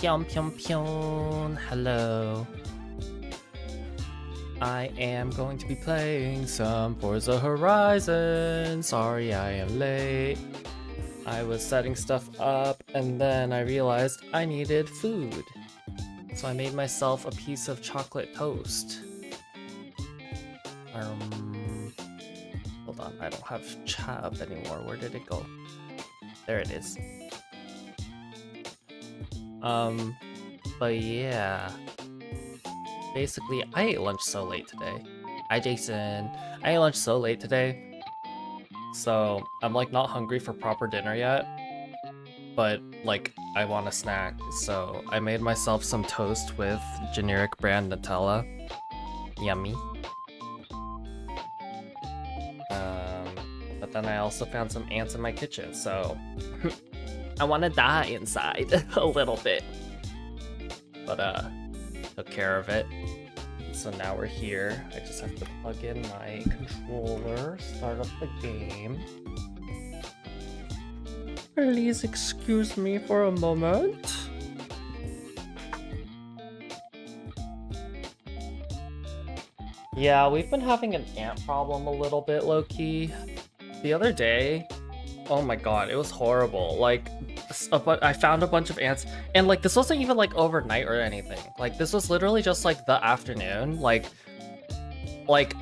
Pyong pyong pyong. Hello. I am going to be playing some Forza Horizon. Sorry I am late. I was setting stuff up and then I realized I needed food. So I made myself a piece of chocolate toast. Hold on, I don't have chab anymore. Where did it go? There it is. But yeah. Basically, I ate lunch so late today. Hi Jason. I ate lunch so late today. So I'm like not hungry for proper dinner yet. But like I want a snack. So I made myself some toast with generic brand Nutella. Yummy. But then I also found some ants in my kitchen, so I want to die inside a little bit. But took care of it. So now we're here. I just have to plug in my controller, start up the game. Please excuse me for a moment. Yeah, we've been having an ant problem a little bit, low-key. The other day, oh my god, it was horrible. Like, I found a bunch of ants, and like this wasn't even like overnight or anything. Like this was literally just like the afternoon. Like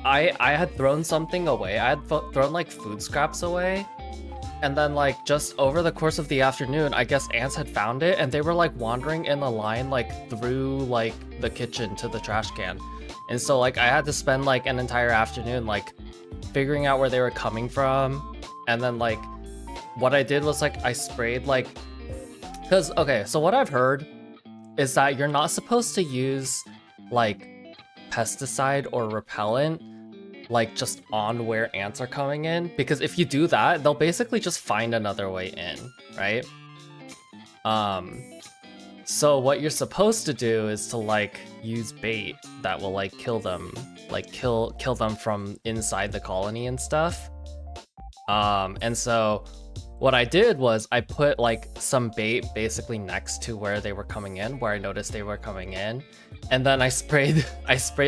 I had thrown something away. I had thrown like food scraps away, and then like just over the course of the afternoon, I guess ants had found it, and they were like wandering in a line like through like the kitchen to the trash can. And so like I had to spend like an entire afternoon like figuring out where they were coming from. And then like what I did was like I sprayed like, because okay, so what I've heard is that you're not supposed to use like pesticide or repellent like just on where ants are coming in, because if you do that, they'll basically just find another way in, right? So what you're supposed to do is to like use bait that will like kill them, like kill them from inside the colony and stuff. And so what I did was I put like some bait basically next to where they were coming in, where I noticed they were coming in. And then I sprayed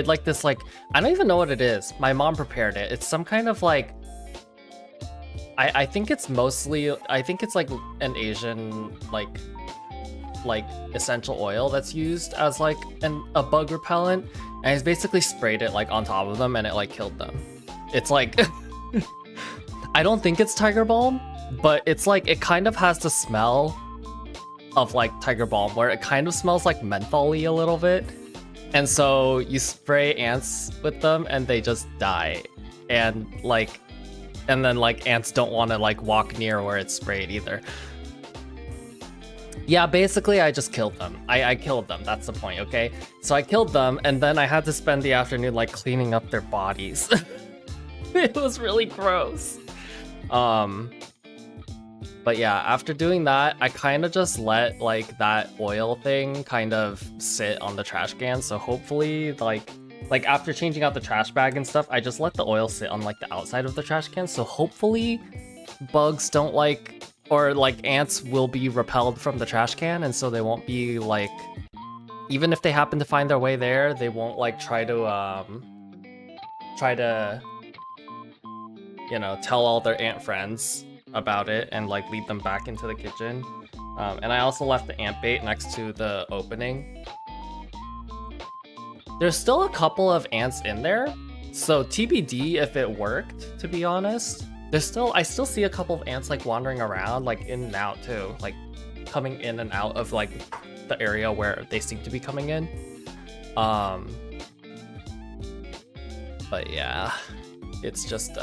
like this, like, I don't even know what it is. My mom prepared it. It's some kind of like, I think it's mostly, I think it's like an Asian like essential oil that's used as like a bug repellent. And I basically sprayed it like on top of them and it like killed them. It's like, I don't think it's tiger balm, but it's like, it kind of has the smell of like tiger balm, where it kind of smells like menthol-y a little bit. And so you spray ants with them and they just die. And then like ants don't want to like walk near where it's sprayed either. Yeah, basically I just killed them. I killed them, that's the point, okay? So I killed them and then I had to spend the afternoon like cleaning up their bodies. It was really gross. But yeah, after doing that, I kind of just let like that oil thing kind of sit on the trash can. So hopefully like after changing out the trash bag and stuff, I just let the oil sit on like the outside of the trash can. So hopefully bugs don't like, or like ants will be repelled from the trash can. And so they won't be like, even if they happen to find their way there, they won't like try to, you know, tell all their ant friends about it and like lead them back into the kitchen. And I also left the ant bait next to the opening. There's still a couple of ants in there, so TBD if it worked, to be honest. I still see a couple of ants like wandering around, like in and out too, like coming in and out of like the area where they seem to be coming in. But yeah, it's just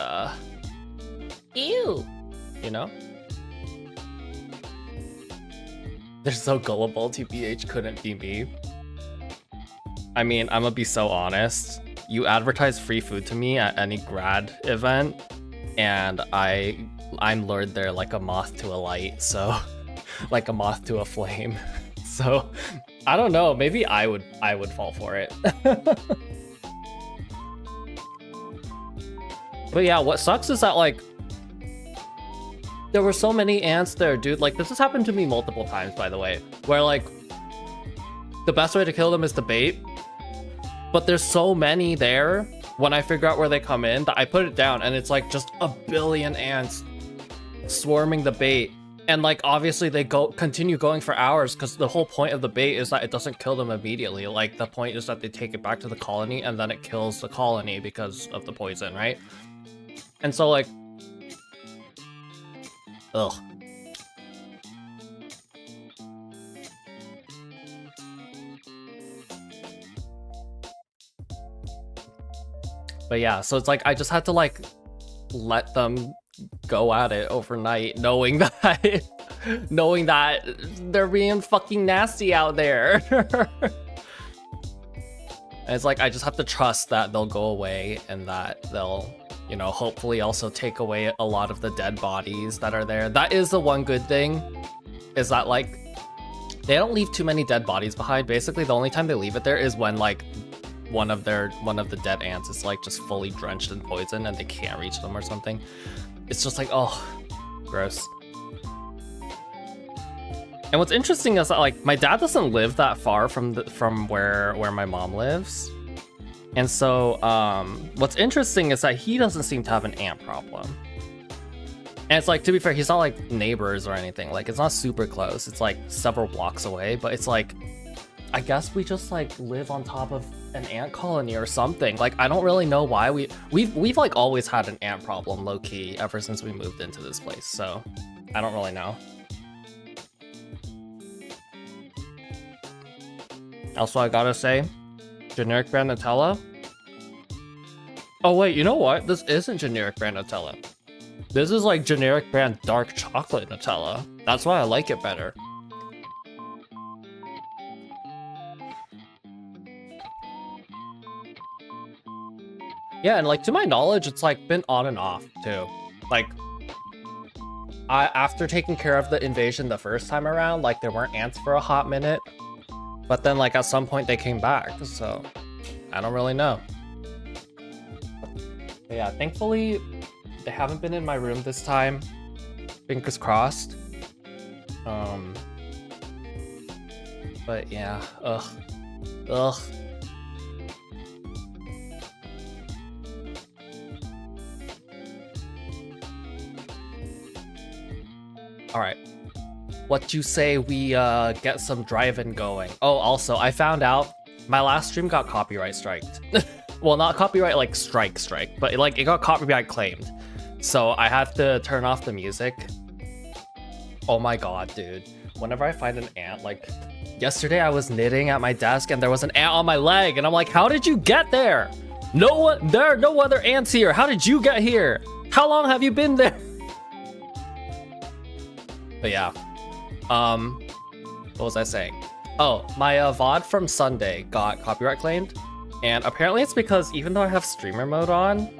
ew, you know? They're so gullible, TBH couldn't be me. I mean, I'm gonna be so honest. You advertise free food to me at any grad event, and I'm lured there like a moth to a light, so like a moth to a flame. So I don't know, maybe I would fall for it. But yeah, what sucks is that like there were so many ants there, dude. Like this has happened to me multiple times, by the way, where like the best way to kill them is to bait. But there's so many there when I figure out where they come in that I put it down and it's like just a billion ants swarming the bait. And like obviously they continue going for hours because the whole point of the bait is that it doesn't kill them immediately. Like the point is that they take it back to the colony and then it kills the colony because of the poison, right? And so like, ugh. But yeah, so it's like I just had to like let them go at it overnight, knowing that they're being fucking nasty out there. And it's like I just have to trust that they'll go away and that they'll, you know, hopefully also take away a lot of the dead bodies that are there. That is the one good thing, is that like they don't leave too many dead bodies behind. Basically the only time they leave it there is when like one of the dead ants is like just fully drenched in poison and they can't reach them or something. It's just like, oh, gross. And what's interesting is that like my dad doesn't live that far from where my mom lives. And so what's interesting is that he doesn't seem to have an ant problem. And it's like, to be fair, he's not like neighbors or anything. Like it's not super close. It's like several blocks away, but it's like, I guess we just like live on top of an ant colony or something. Like I don't really know why we've like always had an ant problem low-key ever since we moved into this place. So I don't really know. Also, I gotta say, generic brand Nutella. Oh wait, you know what? This isn't generic brand Nutella. This is like generic brand dark chocolate Nutella. That's why I like it better. Yeah, and like to my knowledge, it's like been on and off too. Like after taking care of the invasion the first time around, like there weren't ants for a hot minute, but then like at some point they came back, so I don't really know. But yeah, thankfully they haven't been in my room this time. Fingers crossed. But yeah, ugh. All right, what you say we get some driving going? Oh, also, I found out my last stream got copyright striked. Well, not copyright like strike, but like it got copyright claimed. So I had to turn off the music. Oh my god, dude. Whenever I find an ant, like yesterday I was knitting at my desk and there was an ant on my leg and I'm like, how did you get there? There are no other ants here. How did you get here? How long have you been there? But yeah, what was I saying? Oh, my VOD from Sunday got copyright claimed, and apparently it's because even though I have streamer mode on,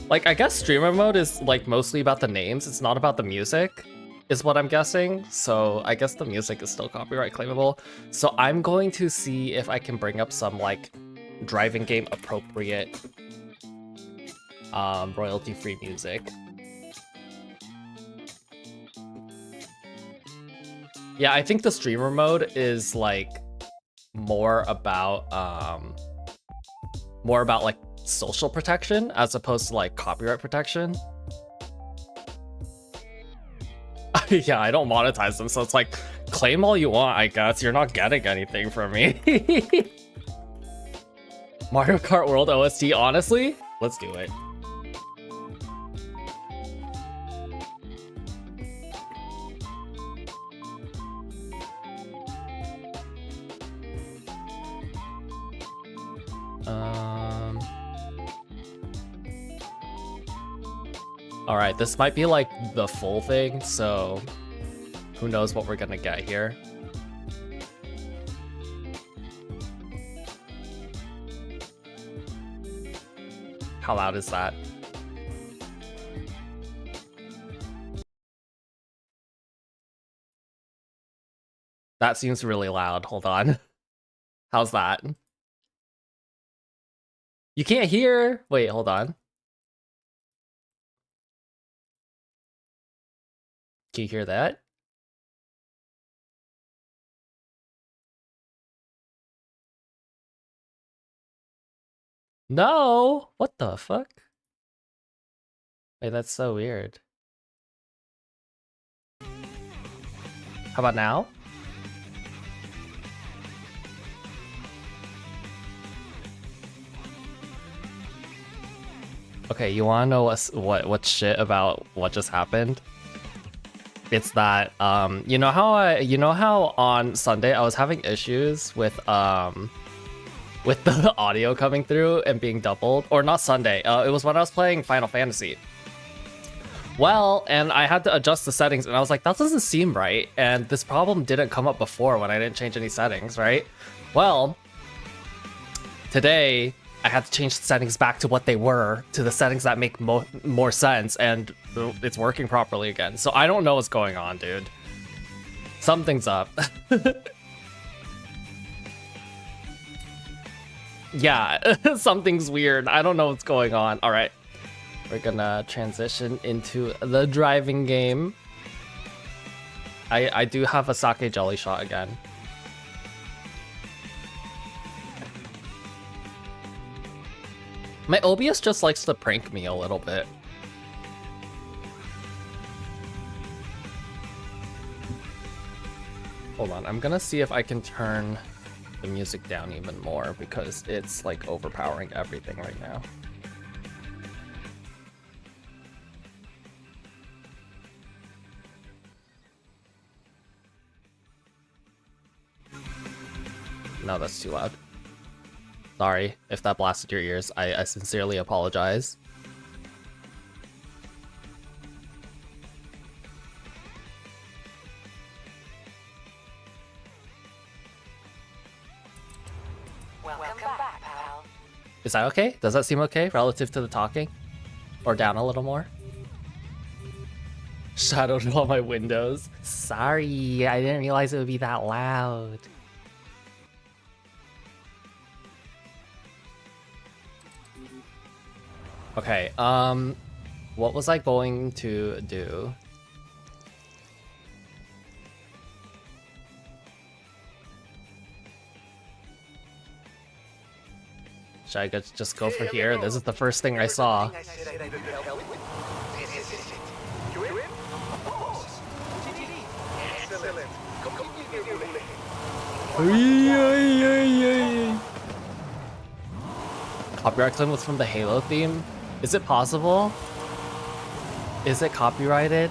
like I guess streamer mode is like mostly about the names, it's not about the music, is what I'm guessing. So I guess the music is still copyright claimable. So I'm going to see if I can bring up some like driving game appropriate royalty-free music. Yeah, I think the streamer mode is like more about like social protection as opposed to like copyright protection. Yeah, I don't monetize them, so it's like claim all you want, I guess. You're not getting anything from me. Mario Kart World OST, honestly? Let's do it. Alright, this might be like the full thing, so who knows what we're gonna get here. How loud is that? That seems really loud. Hold on. How's that? You can't hear? Wait, hold on. Can you hear that? No! What the fuck? Wait, that's so weird. How about now? Okay, you wanna know what's shit about what just happened? It's that you know how on Sunday I was having issues with the audio coming through and being doubled, or not Sunday. It was when I was playing Final Fantasy. Well, and I had to adjust the settings, and I was like, that doesn't seem right. And this problem didn't come up before when I didn't change any settings, right? Well, today I had to change the settings back to what they were, to the settings that make more sense, and it's working properly again. So I don't know what's going on, dude. Something's up. Yeah, something's weird. I don't know what's going on. All right, we're gonna transition into the driving game. I do have a sake jelly shot again. My OBS just likes to prank me a little bit. Hold on, I'm gonna see if I can turn the music down even more because it's like overpowering everything right now. No, that's too loud. Sorry if that blasted your ears. I sincerely apologize. Welcome back, pal. Is that okay? Does that seem okay relative to the talking? Or down a little more? Shadowed all my windows. Sorry, I didn't realize it would be that loud. Okay, what was I going to do? Should I just go for here? This is the first thing I saw. Copyright claim was from the Halo theme? Is it possible? Is it copyrighted?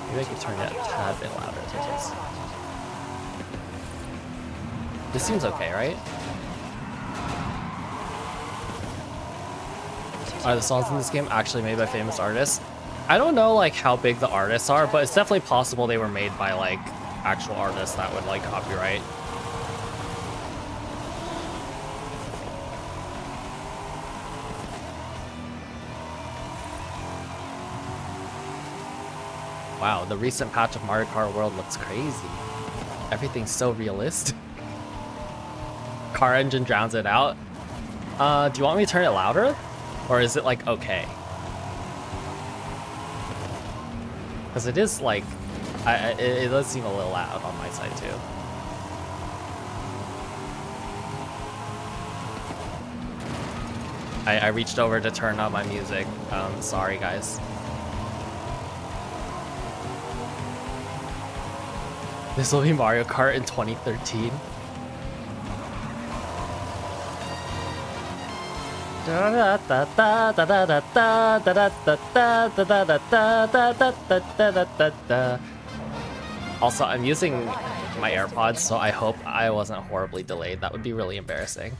Maybe I can turn it a tad bit louder. This seems okay, right? Are the songs in this game actually made by famous artists? I don't know like how big the artists are, but it's definitely possible they were made by like actual artists that would like copyright. Wow, the recent patch of Mario Kart World looks crazy. Everything's so realistic. Car engine drowns it out. Do you want me to turn it louder? Or is it like okay? Because it is like, it does seem a little loud on my side too. I reached over to turn on my music. Sorry guys. This will be Mario Kart in 2013. Also, I'm using my AirPods, so I hope I wasn't horribly delayed. That would be really embarrassing.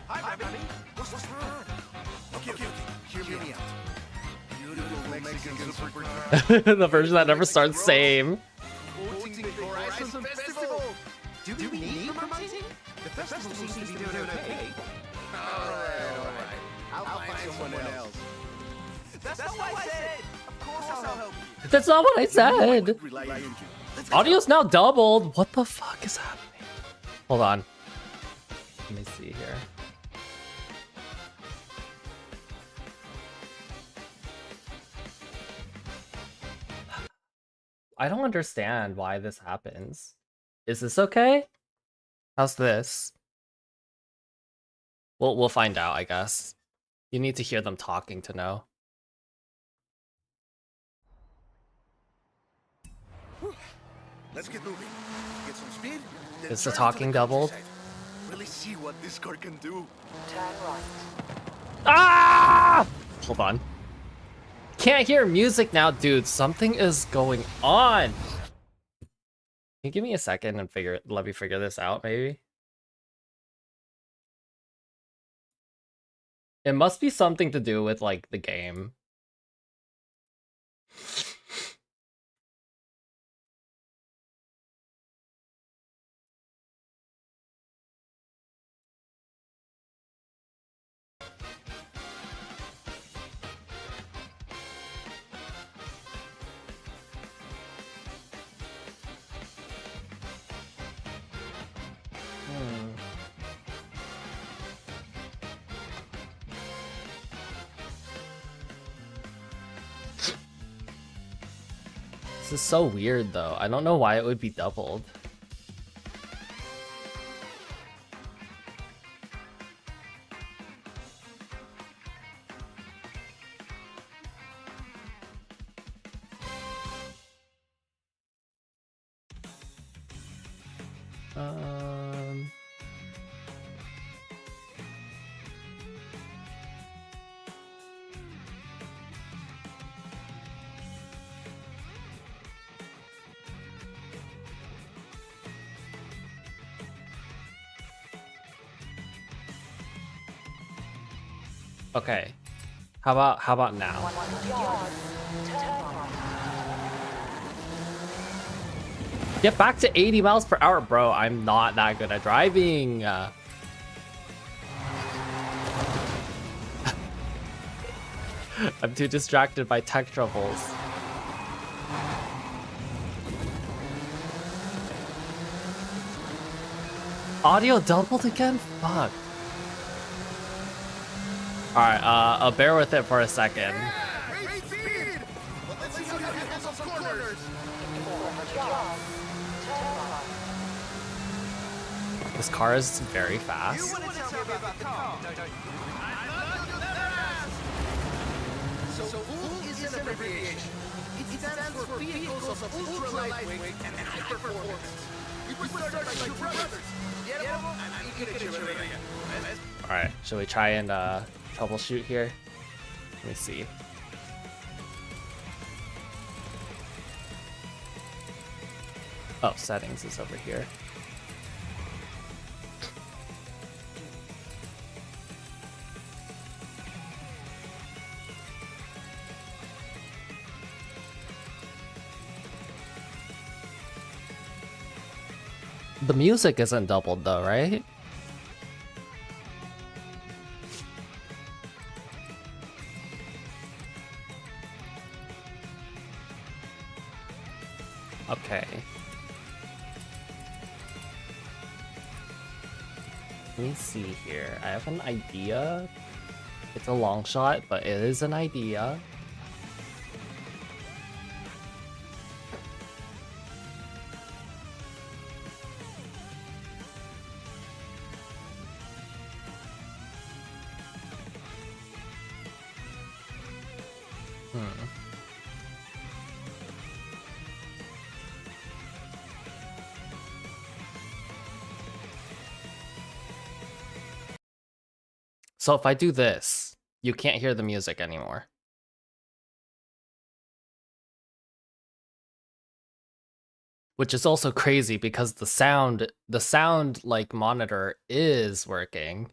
Hi, baby. What's wrong? Okay. Hear me out. Beautiful Mexican super The version that never starts same. Horizon Festival. Do we need promoting? The festival seems to be doing okay. Alright. I'll find someone else. That's not what I said. Of course I'll help you. That's not what I said. Audio's now doubled. What the fuck is happening? Hold on. Let me see here. I don't understand why this happens. Is this okay? How's this? We'll find out, I guess. You need to hear them talking to know. Let's get moving. Get some speed. then Is the turn talking to the doubled? countryside. Really see what this car can do. Turn right. Ah! Hold on. Can't hear music now, dude. Something is going on. Can you give me a second and let me figure this out, maybe? It must be something to do with, like, the game. This is so weird, though. I don't know why it would be doubled. Okay. How about now? 100 yards. Turn right. Get back to 80 miles per hour, bro. I'm not that good at driving. I'm too distracted by tech troubles. Audio doubled again? Fuck. Alright, bear with it for a second. Great speed! Let's see how you handle some corners. 400 yards. Turn right. This car is very You fast. want to tell me about the car, don't you? I'm not fast! So VOOL is an abbreviation. It stands for Vehicles of Ultra Lightweight and High Performance. We were started by two brothers. Guillermo and Echeverria. Alright, shall we try and troubleshoot here? Let me see. Oh, settings is over here. The music isn't doubled though, right? Okay. Let me see here. I have an idea. It's a long shot, but it is an idea. So if I do this, you can't hear the music anymore. Which is also crazy because the sound like monitor is working.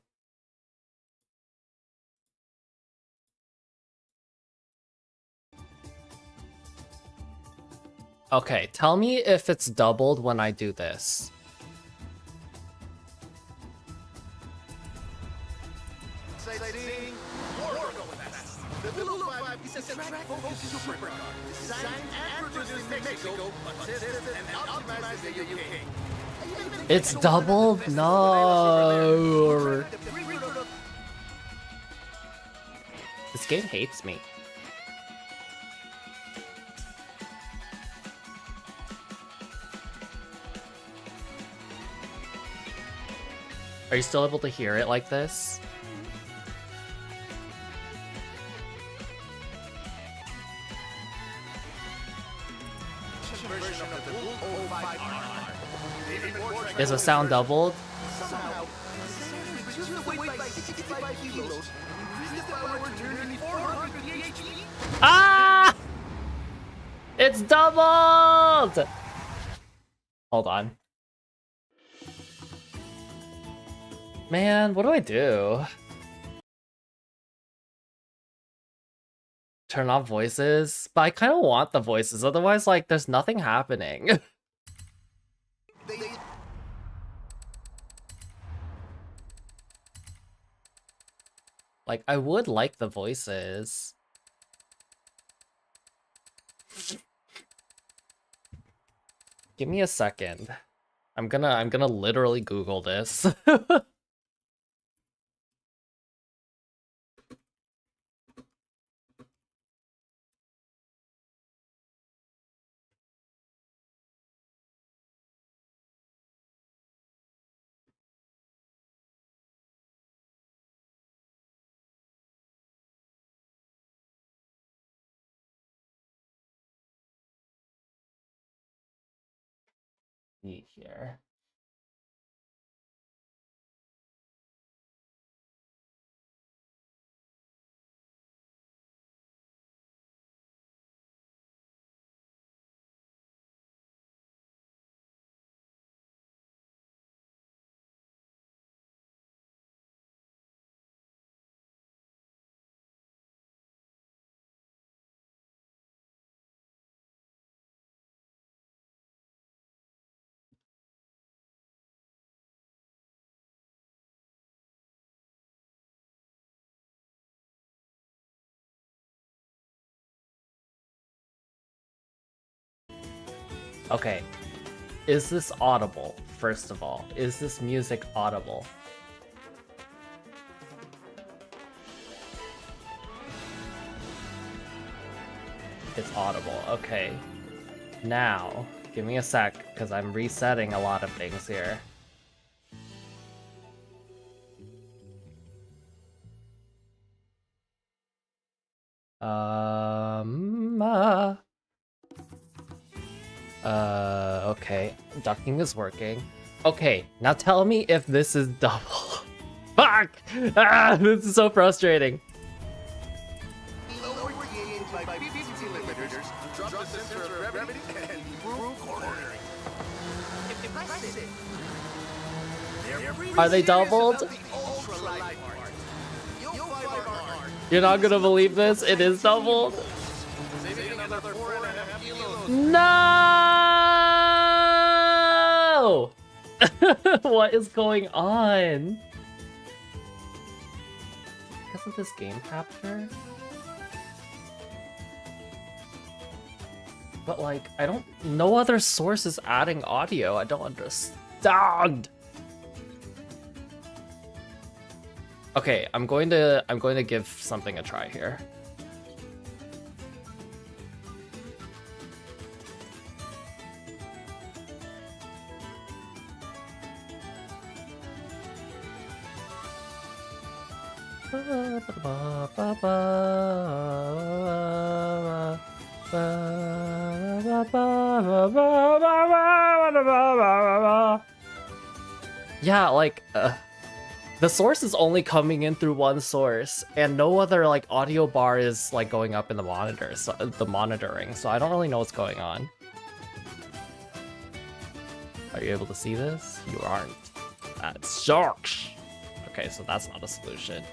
Okay, tell me if it's doubled when I do this. Sightseeing, more with that. The Lulu 5 is a track-focused supercar designed and produced in Mexico, but tested and optimized in the UK. It's doubled? No. This game hates me. Are you still able to hear it like this? Is the sound doubled? Ah! It's doubled! Hold on. Man, what do I do? Turn off voices? But I kind of want the voices, otherwise, like, there's nothing happening. Like, I would like the voices. Give me a second. I'm gonna literally Google this. See here. Okay, is this audible, first of all? Is this music audible? It's audible, okay. Now, give me a sec, because I'm resetting a lot of things here. Okay. Ducking is working. Okay, now tell me if this is double. Fuck! Ah, this is so frustrating. Are they doubled? You're not gonna believe this? It is doubled? No! What is going on? Because of this game capture? But like, I don't, no other source is adding audio. I don't understand. Okay, I'm going to give something a try here. Yeah, like, the source is only coming in through one source, and no other like audio bar is like going up in the monitor, so the monitoring. So I don't really know what's going on. Are you able to see this? You aren't. That sucks. Okay, so that's not a solution.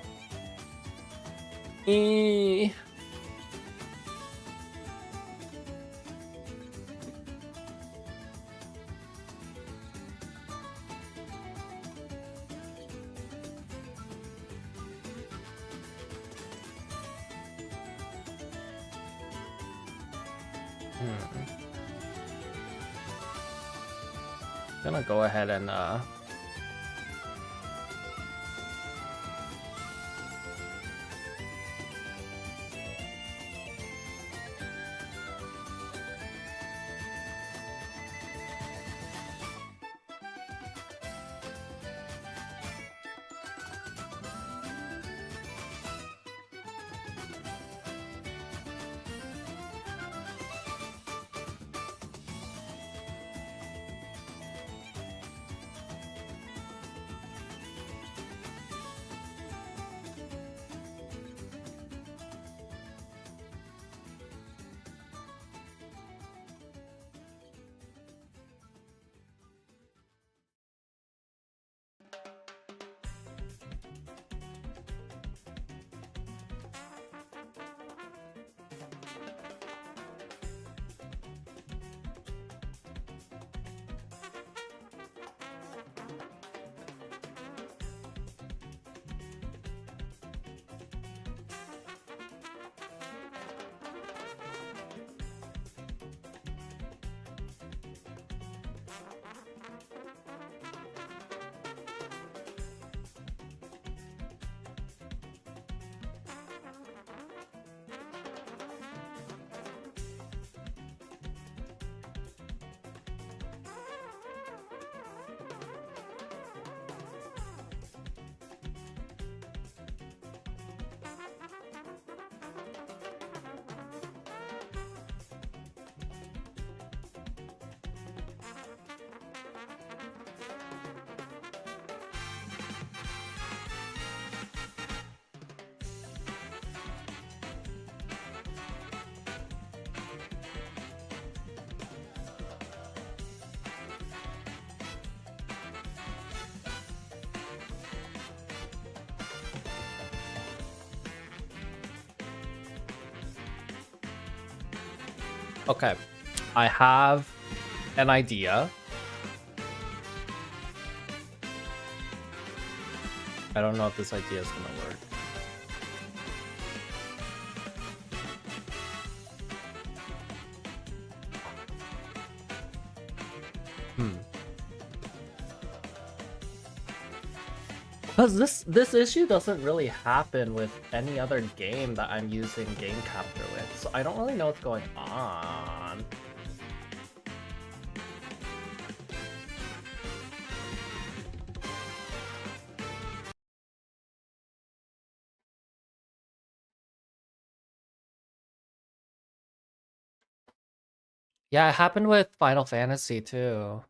Gonna go ahead and Okay, I have an idea. I don't know if this idea is gonna work. Because this issue doesn't really happen with any other game that I'm using game capture with, so I don't really know what's going on. Yeah, it happened with Final Fantasy too.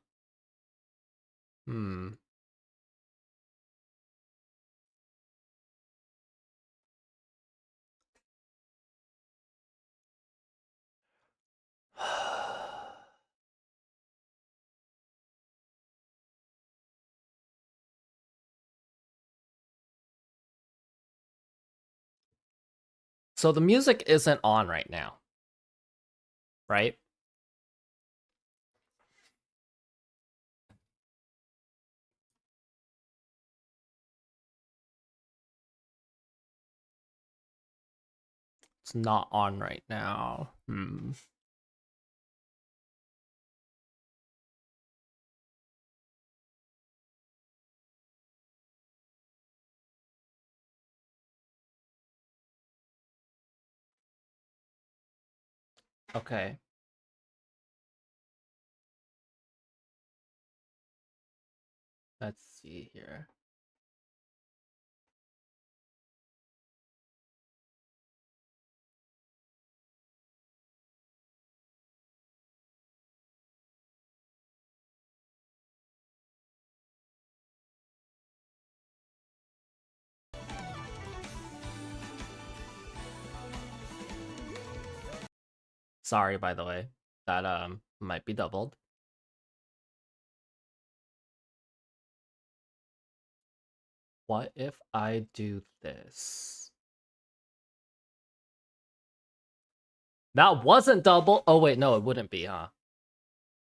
So the music isn't on right now, right? It's not on right now. Okay. Let's see here. Sorry, by the way. That might be doubled. What if I do this? That wasn't double. Oh wait, no, it wouldn't be, huh?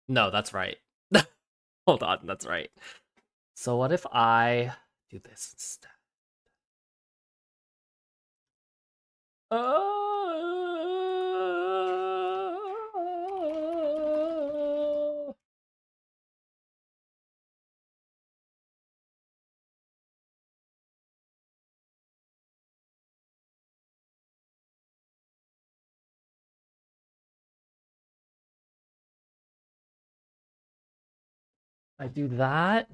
No, that's right. Hold on, that's right. So what if I do this instead? I do that.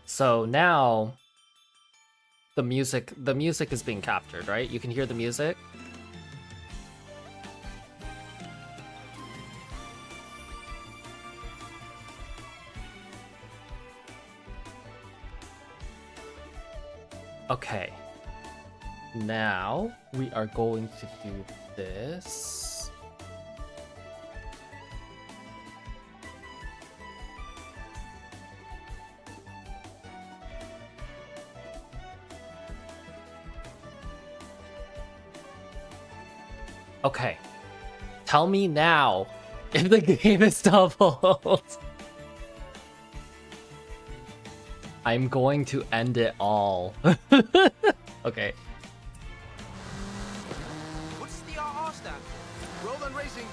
So now the music is being captured, right? You can hear the music. Okay. Now we are going to do this. Okay. Tell me now if the game is doubled. I'm going to end it all. Okay. What's the RR stand for? Road and Racing.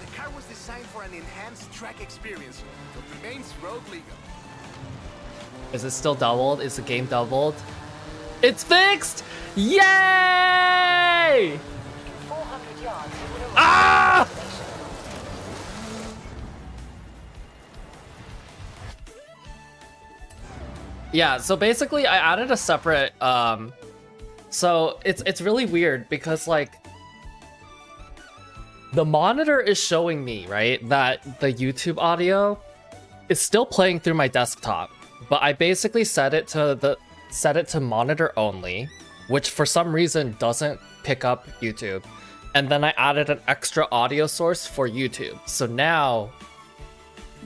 The car was designed for an enhanced track experience, but remains road legal. Is it still doubled? Is the game doubled? It's fixed! Yay! 400 yards, you would arrive Ah! at the station. Yeah, so basically I added a separate so it's really weird because like the monitor is showing me, right, that the YouTube audio is still playing through my desktop, but I basically set it to monitor only, which for some reason doesn't pick up YouTube. And then I added an extra audio source for YouTube. So now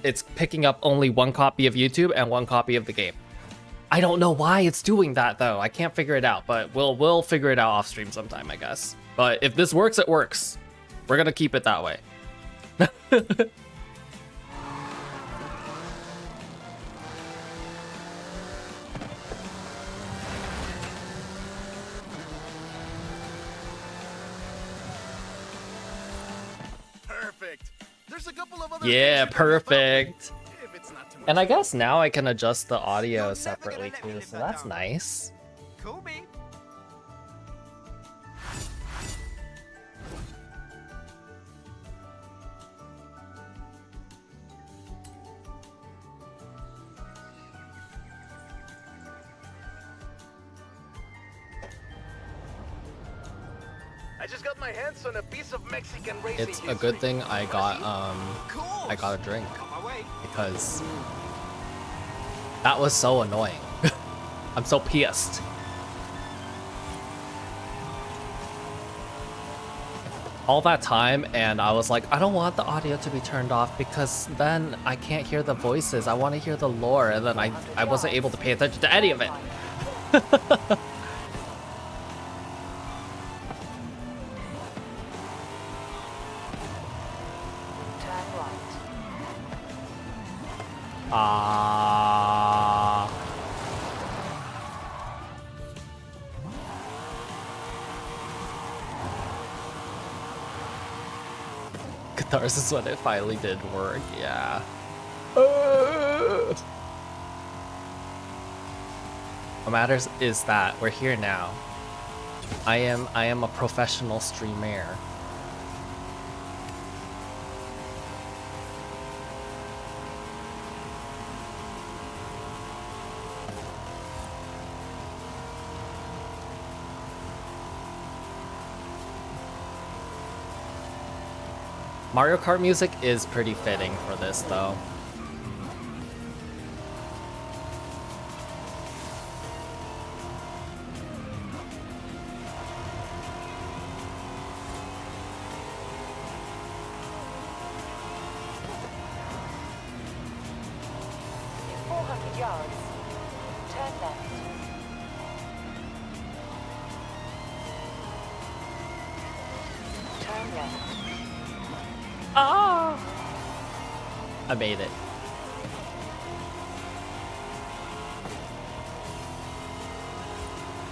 it's picking up only one copy of YouTube and one copy of the game. I don't know why it's doing that though. I can't figure it out, but we'll figure it out off stream sometime, I guess. But if this works, it works. We're gonna keep it that way. Perfect. There's a couple of other Yeah, things you can help out perfect. with, if it's not too much. And I guess now I can adjust the audio separately too, so that's nice. Cool beans. I just got my hands on a piece of Mexican racing It's a good thing I got a drink On my way. because that was so annoying. I'm so pissed. All that time and I was like, I don't want the audio to be turned off because then I can't hear the voices. I want to hear the lore, and then I wasn't able to pay attention to any of it. Turn right. Catharsis when it finally did work, yeah. What matters is that we're here now. I am a professional streamer. Mario Kart music is pretty fitting for this though. In 400 yards, turn left. Turn left. I made it.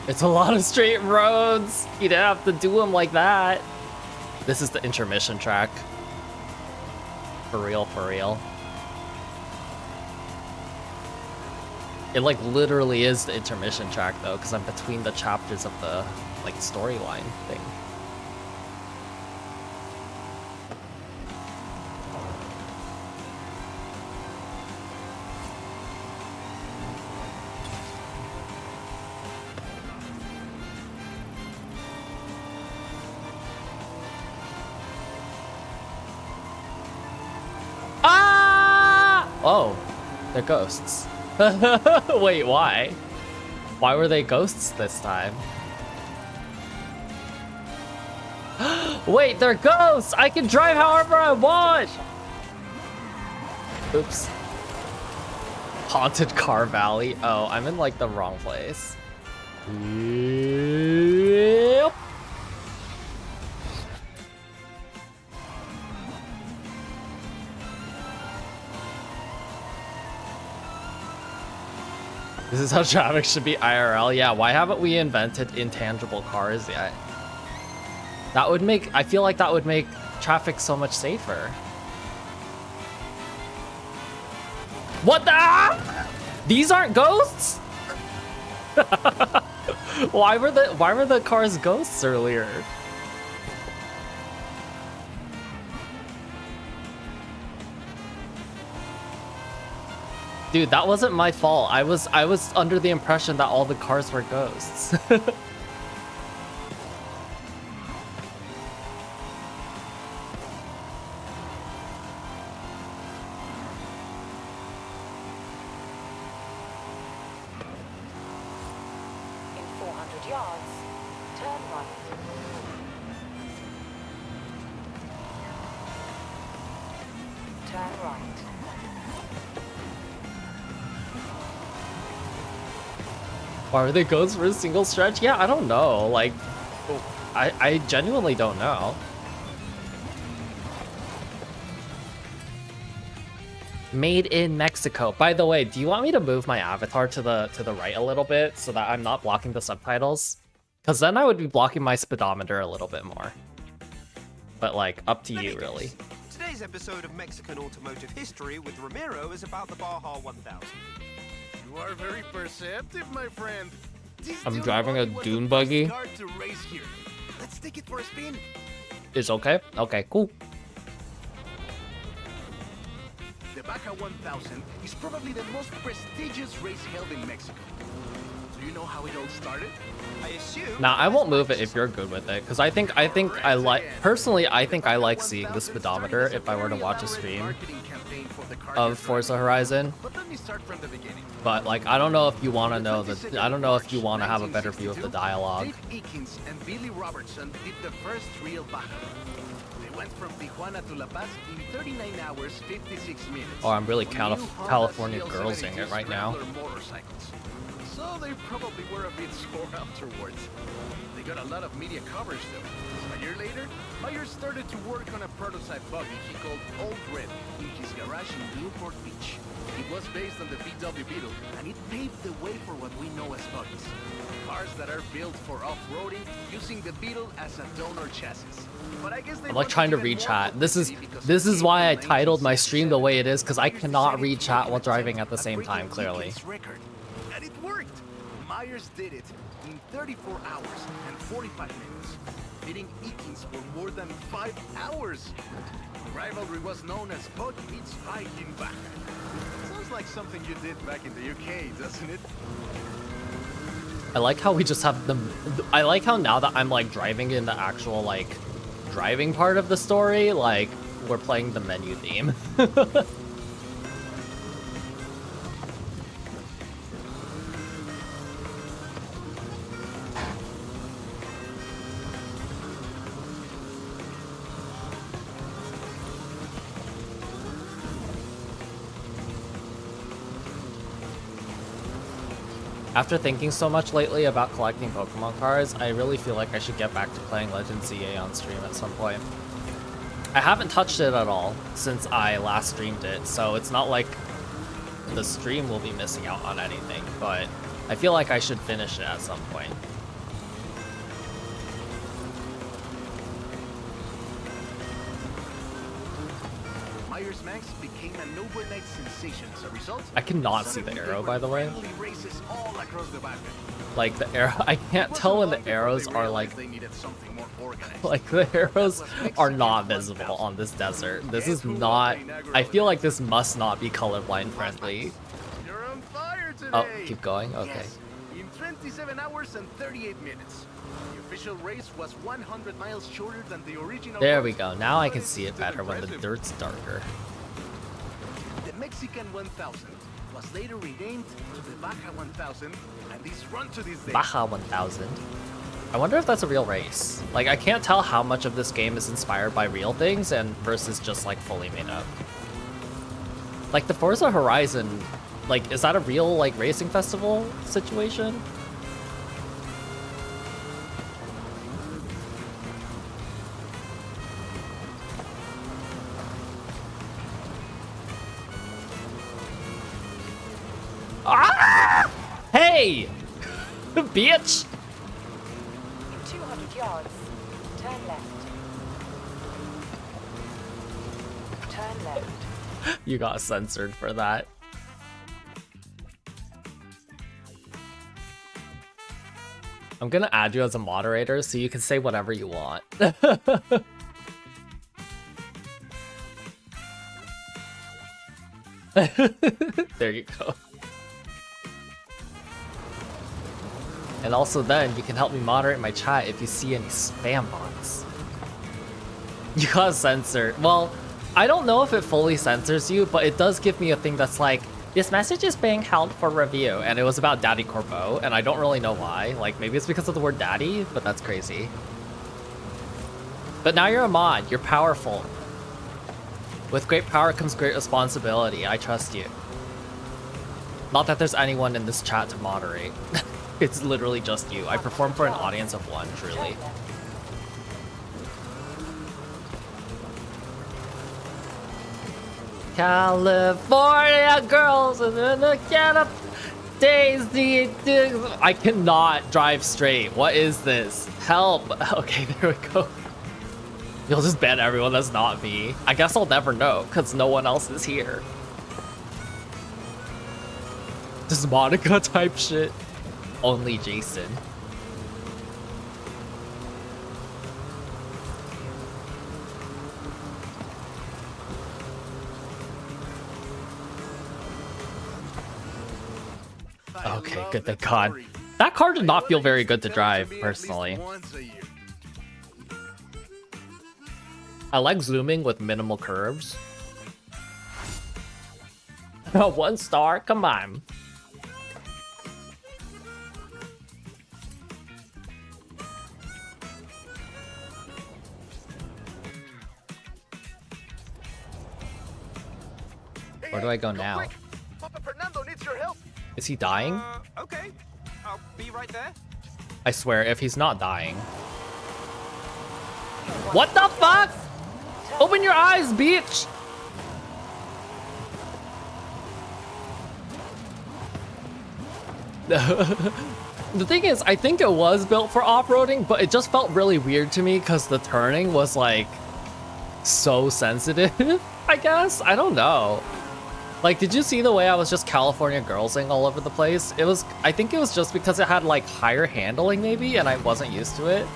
It's a lot of straight roads. You didn't have to do them like that. This is the intermission track. For real, for real. It like literally is the intermission track though, because I'm between the chapters of the like storyline thing. Oh, they're ghosts. Wait, why? Why were they ghosts this time? Wait, they're ghosts! I can drive however I want! Oops. Haunted Car Valley. Oh, I'm in like the wrong place. Yep. This is how traffic should be IRL. Yeah, why haven't we invented intangible cars yet? That would make, I feel like that would make traffic so much safer. What the? These aren't ghosts? Why were the cars ghosts earlier? Dude, that wasn't my fault. I was under the impression that all the cars were ghosts. In 400 yards, turn right. Turn right. Why are they goes for a single stretch? Yeah, I don't know. Like, I genuinely don't know. Made in Mexico. By the way, do you want me to move my avatar to the right a little bit so that I'm not blocking the subtitles? Because then I would be blocking my speedometer a little bit more. But like, up to you, really. Today's episode of Mexican automotive history with Ramiro is about the Baja 1000. You are very perceptive, my friend. I'm driving a dune buggy. To race here. Let's take it for a spin. It's okay? Okay, cool. The Baja 1000 is probably the most prestigious race held in Mexico. Do you know how it all started? I assume. Now I won't move it if you're good with it, because I think I like personally. I think I like seeing the speedometer if I were to watch a stream of Forza Horizon. But like, I don't know if you want to know that. I don't know if you want to have a better view of the dialogue. And Billy Robertson did the first real Baja. They went from Tijuana to La Paz in 39 hours 56 minutes. Oh, I'm really California girlsing it right now. So they probably were a bit sore afterwards. They got a lot of media coverage though. A year later, Myers started to work on a prototype buggy he called Old Red in his garage in Newport Beach. It was based on the VW Beetle, and it paved the way for what we know as buggies. Cars that are built for off-roading using the Beetle as a donor chassis. But I guess I'm like trying to read chat. This is why I titled my stream the way it is, because I cannot read chat while driving at the same time, clearly. And it worked! Myers did it in 34 hours and 45 minutes, beating Eakins for more than 5 hours. The rivalry was known as Bug Meets Viking Back. Sounds like something you did back in the UK, doesn't it? I like how we just have them. I like how now that I'm like driving in the actual like driving part of the story, like we're playing the menu theme. After thinking so much lately about collecting Pokemon cards, I really feel like I should get back to playing Legend ZA on stream at some point. I haven't touched it at all since I last streamed it, so it's not like the stream will be missing out on anything, but I feel like I should finish it at some point. Myers Max became an overnight sensation as a result. I cannot see the arrow, by the way. Races all across the back. Like the arrow, I can't tell when the arrows are like they needed something more organized. like the arrows are not visible on this desert. This is not. I feel like this must not be colorblind friendly. You're on fire today. Oh, keep going. Okay. Yes. In 27 hours and 38 minutes. The official race was 100 miles shorter than the original. There we go. Now I can see it better when the dirt's darker. The Mexican 1000 was later renamed to the Baja 1000, and is run to this day. Baja 1000. I wonder if that's a real race. Like, I can't tell how much of this game is inspired by real things and versus just like fully made up. Like the Forza Horizon, like, is that a real like racing festival situation? Ah! Hey! Bitch! In 200 yards, turn left. Turn left. You got censored for that. I'm gonna add you as a moderator so you can say whatever you want. There you go. And also then, you can help me moderate my chat if you see any spam bots. You got censored. Well, I don't know if it fully censors you, but it does give me a thing that's like, this message is being held for review, and it was about Daddy Corbeau, and I don't really know why. Like, maybe it's because of the word daddy, but that's crazy. But now you're a mod, you're powerful. With great power comes great responsibility. I trust you. Not that there's anyone in this chat to moderate. It's literally just you. I perform for an audience of one, truly. California girls in the can Daisy. I cannot drive straight. What is this? Help. Okay, there we go. You'll just ban everyone that's not me. I guess I'll never know because no one else is here. Just Monica type shit. Only Jason. Okay, good, thank God. That car did not feel very good to drive, personally. I like zooming with minimal curves. 1 star, come on. Where do I go now? Is he dying? Okay, I'll be right there. I swear, if he's not dying. What the fuck? Open your eyes, bitch! The thing is, I think it was built for off-roading, but it just felt really weird to me because the turning was like so sensitive, I guess? I don't know. Like, did you see the way I was just California girlsing all over the place? It was, I think it was just because it had like higher handling maybe, and I wasn't used to it.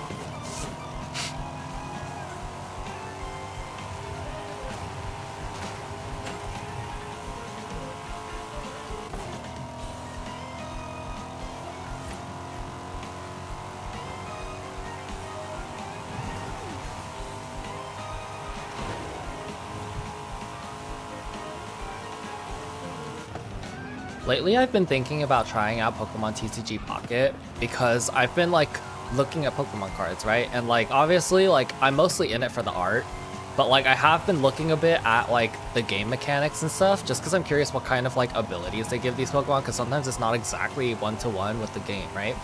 Lately, I've been thinking about trying out Pokemon TCG Pocket because I've been like looking at Pokemon cards, right? And like, obviously, like I'm mostly in it for the art, but like I have been looking a bit at like the game mechanics and stuff just because I'm curious what kind of like abilities they give these Pokemon, because sometimes it's not exactly one-to-one with the game, right?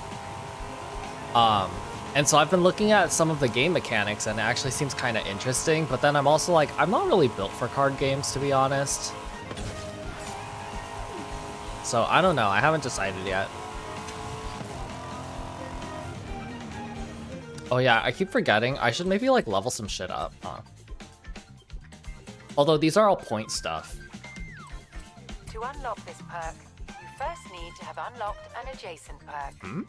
And so I've been looking at some of the game mechanics and it actually seems kind of interesting, but then I'm also like, I'm not really built for card games, to be honest. So I don't know, I haven't decided yet. Oh yeah, I keep forgetting, I should maybe like level some shit up, huh? Although these are all point stuff. To unlock this perk, you first need to have unlocked an adjacent perk.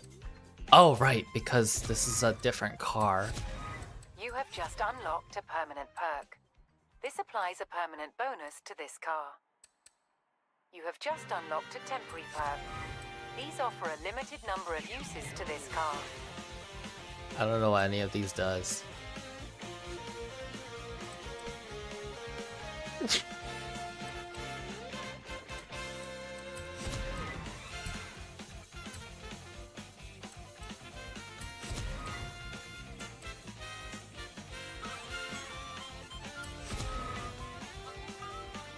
Oh right, because this is a different car. You have just unlocked a permanent perk. This applies a permanent bonus to this car. You have just unlocked a temporary perk. These offer a limited number of uses to this car. I don't know what any of these does.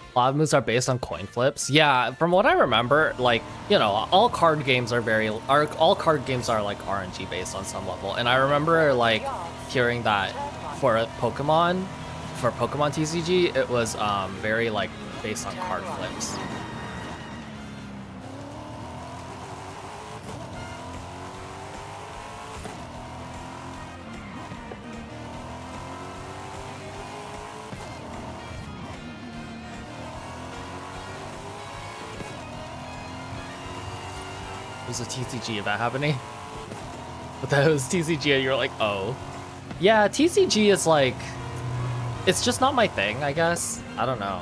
A lot of moves are based on coin flips. Yeah, from what I remember, like, you know, all card games are all card games are like RNG based on some level. And I remember like hearing that for Pokemon TCG, it was very like based on card flips. There's a TCG event happening. But that was TCG and you're like, oh. Yeah, TCG is like, it's just not my thing, I guess. I don't know.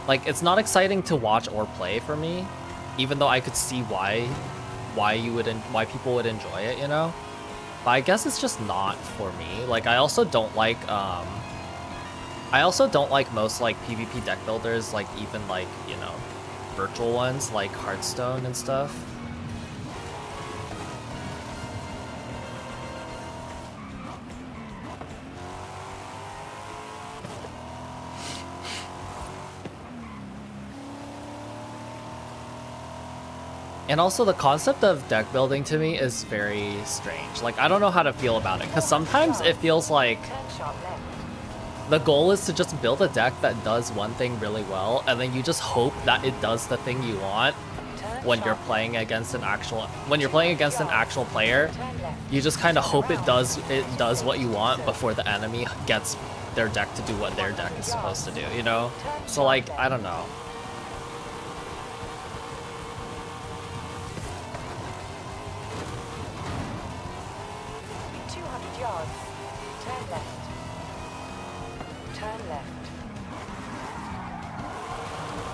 Like, it's not exciting to watch or play for me, even though I could see why people would enjoy it, you know? But I guess it's just not for me. Like, I also don't like most like PvP deck builders, like even like, you know, virtual ones like Hearthstone and stuff. And also the concept of deck building to me is very strange. Like, I don't know how to feel about it, because sometimes it feels like the goal is to just build a deck that does one thing really well, and then you just hope that it does the thing you want when you're playing against an actual player. You just kind of hope it does what you want before the enemy gets their deck to do what their deck is supposed to do, you know? So like, I don't know. Turn left.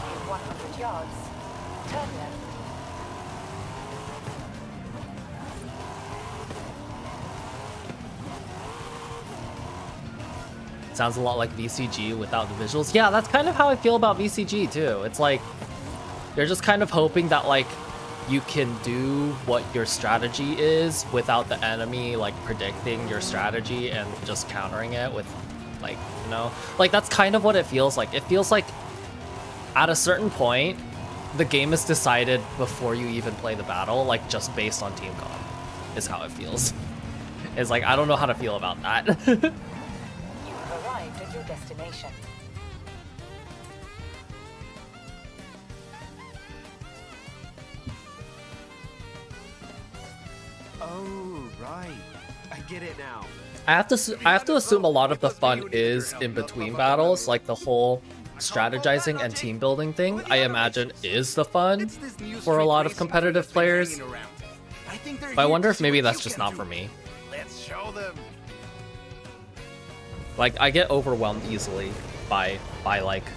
In 100 yards, turn left. Sounds a lot like VCG without the visuals. Yeah, that's kind of how I feel about VCG too. It's like, you're just kind of hoping that like, you can do what your strategy is without the enemy like predicting your strategy and just countering it with like, you know, like that's kind of what it feels like. It feels like at a certain point, the game is decided before you even play the battle, like just based on team comp is how it feels. It's like, I don't know how to feel about that. You have arrived at your destination. Oh, right. I get it now. I have to assume a lot of the fun is in between battles, like the whole strategizing and team building thing, I imagine is the fun for a lot of competitive players. But I wonder if maybe that's just not for me. Let's show them. Like, I get overwhelmed easily by like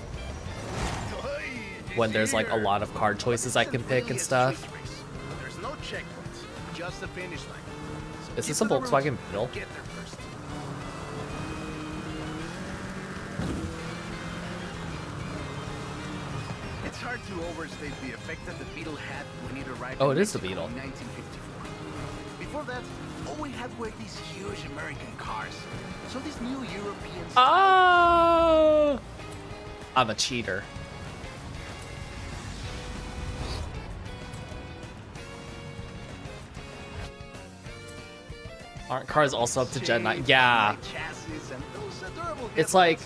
when there's like a lot of card choices I can pick and stuff. There's no checkpoints, just the finish line. Is this a Volkswagen Beetle? Get there first. It's hard to overstate the effect that the Beetle had when it arrived. Oh, in it is the Mexico Beetle. in 1954. Before that, all we had were these huge American cars. So these new European Ah! I'm a cheater. Aren't cars also up to Gen 9? Yeah. It's like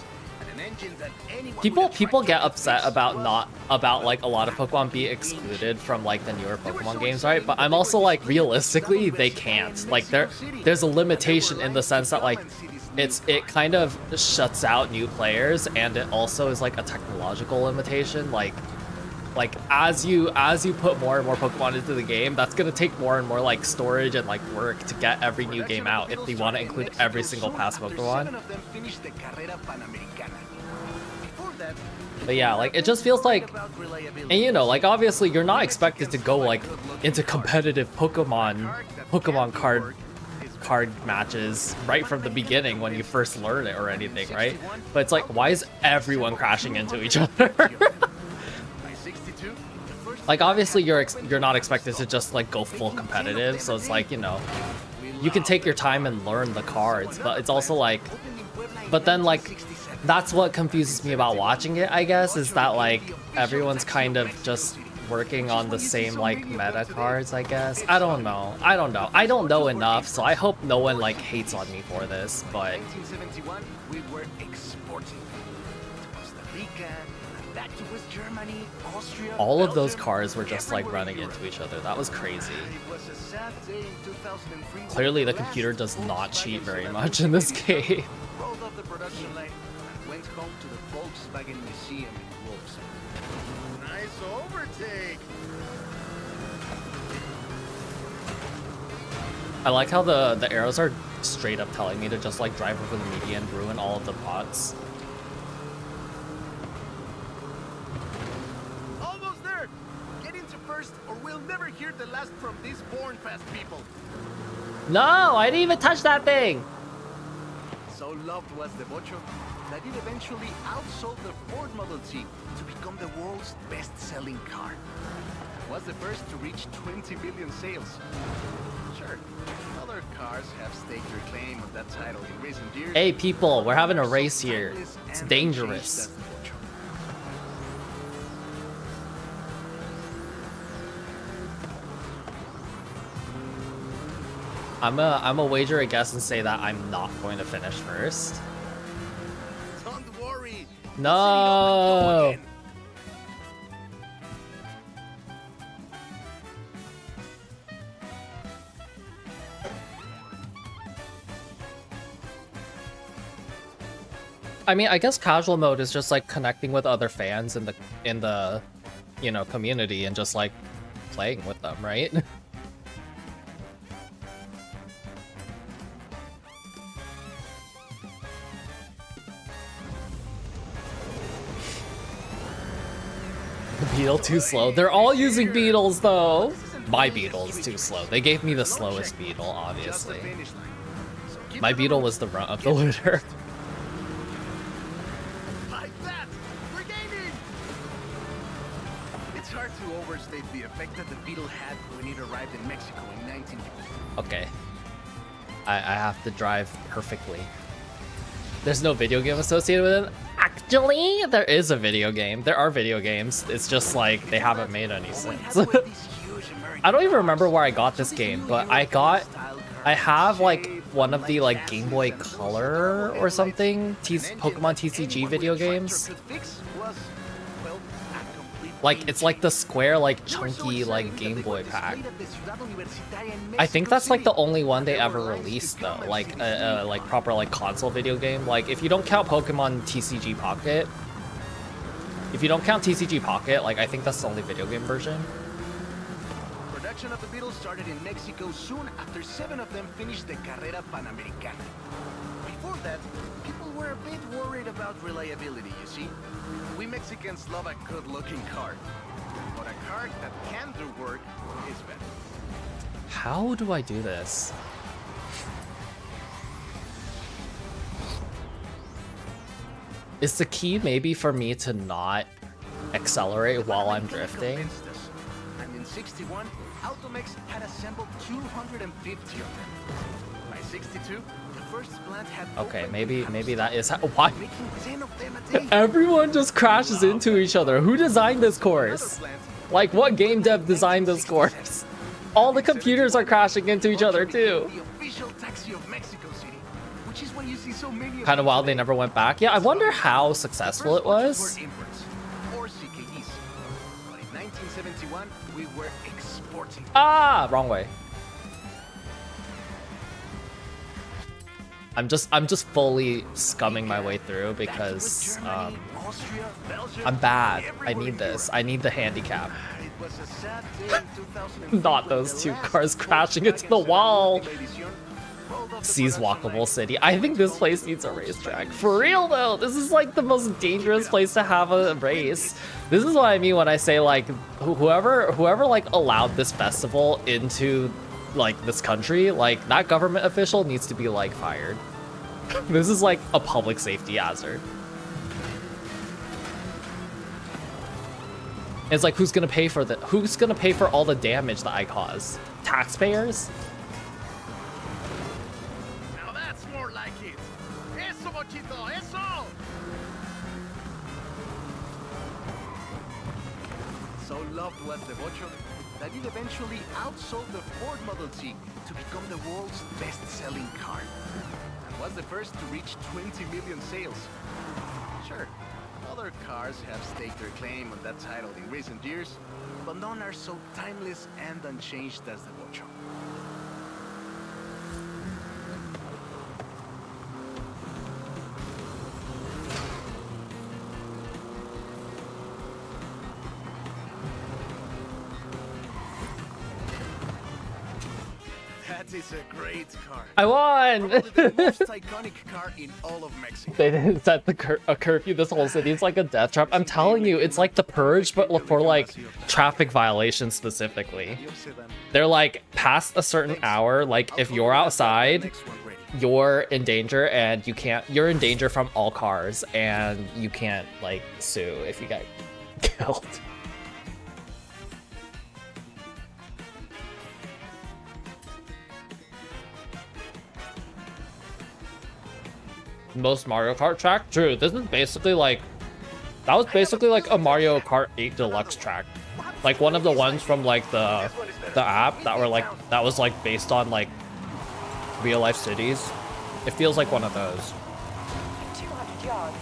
people get upset about like a lot of Pokemon be excluded from like the newer Pokemon games, right? But I'm also like, realistically, they can't. Like there's a limitation in the sense that like it kind of shuts out new players, and it also is like a technological limitation. Like as you put more and more Pokemon into the game, that's gonna take more and more like storage and like work to get every new game out if they want to include every single past Pokemon. But yeah, like it just feels like, and you know, like obviously you're not expected to go like into competitive Pokemon card matches right from the beginning when you first learn it or anything, right? But it's like, why is everyone crashing into each other? Like obviously you're not expected to just like go full competitive, so it's like, you know, you can take your time and learn the cards, but it's also like, but then like that's what confuses me about watching it, I guess, is that like everyone's kind of just working on the same like meta cards, I guess. I don't know enough, so I hope no one like hates on me for this, but 1971, we were exporting to Costa Rica, back to West Germany, Austria, all of those Belgium, cars were just like everywhere running in into Europe. each other. That was crazy. It was a sad day in 2003. Clearly the computer does not cheat very much in this game. Rolled off the production line and went home to the Volkswagen Museum in Wolfsburg. Nice overtake. I like how the arrows are straight up telling me to just like drive over the median, ruin all of the pots. Almost there. Get into first, or we'll never hear the last from these born fast people. No, I didn't even touch that thing. So loved was the Bocho that it eventually outsold the Ford Model T to become the world's best-selling car. Was the first to reach 20 million sales. Sure, other cars have staked their claim on that title in recent years. Hey people, we're having a race here. It's dangerous. I'm a wager a guess and say that I'm not going to finish first. Don't worry. No. I mean, I guess casual mode is just like connecting with other fans in the you know, community and just like playing with them, right? The beetle too slow. They're all using beetles though. My beetle is too slow. They gave me the slowest beetle, obviously. My beetle was the runt of the litter. To overstate the effect that the beetle had when it arrived in Mexico in 1950. Okay. I have to drive perfectly. There's no video game associated with it? Actually, there is a video game. There are video games. It's just like they haven't made any since. I don't even remember where I got this game, but I have like one of the like Game Boy Color or something Pokemon TCG video games. Like, it's like the square, like, chunky, like, Game Boy pack. I think that's, like, the only one they ever released, though. Like, like, proper, like, console video game. Like, if you don't count Pokemon TCG Pocket... If you don't count TCG Pocket, like, I think that's the only video game version. Production of the Beatles started in Mexico soon after 7 of them finished the Carrera Panamericana. Before that, people were a bit worried about reliability, you see. We Mexicans love a good-looking car, but a car that can do work is better. How do I do this? Is the key maybe for me to not accelerate while I'm drifting? And in 61, Automex had assembled 250 of them. By 62, the first plant had okay, maybe that is how, why? making 10 of them a day. Everyone just crashes into each other. Who designed this course? Like, what game dev designed this course? All the computers are crashing into each other too. The official taxi of Mexico City, which is why you see so many Kind of wild they never went back. Yeah, I wonder how successful it was. Or CKDs. But in 1971, we were exporting. Ah, wrong way. I'm just fully scumming my way through because I'm bad. I need this. I need the handicap. Not those two cars crashing into the wall. Seas walkable city. I think this place needs a racetrack. For real though, this is like the most dangerous place to have a race. This is what I mean when I say like whoever like allowed this festival into like this country, like that government official needs to be like fired. This is like a public safety hazard. It's like who's gonna pay for all the damage that I cause? Taxpayers? Now that's more like it. Eso, Mochito, eso! So loved was the Bocho that it eventually outsold the Ford Model T to become the world's best-selling car. And was the first to reach 20 million sales. Sure, other cars have staked their claim on that title in recent years, but none are so timeless and unchanged as the Bocho. That is a great car. I won! Probably the most iconic car in all of Mexico. They didn't set a curfew. This whole city is like a death trap. I'm telling you, it's like the Purge, but for like traffic violations specifically. They're like past a certain hour, like if you're outside, you're in danger and you're in danger from all cars and you can't like sue if you get killed. Most Mario Kart track? True, this is basically like, that was basically like a Mario Kart 8 Deluxe track. Like one of the ones from like the app that were like, that was like based on like real life cities. It feels like one of those. 200 yards.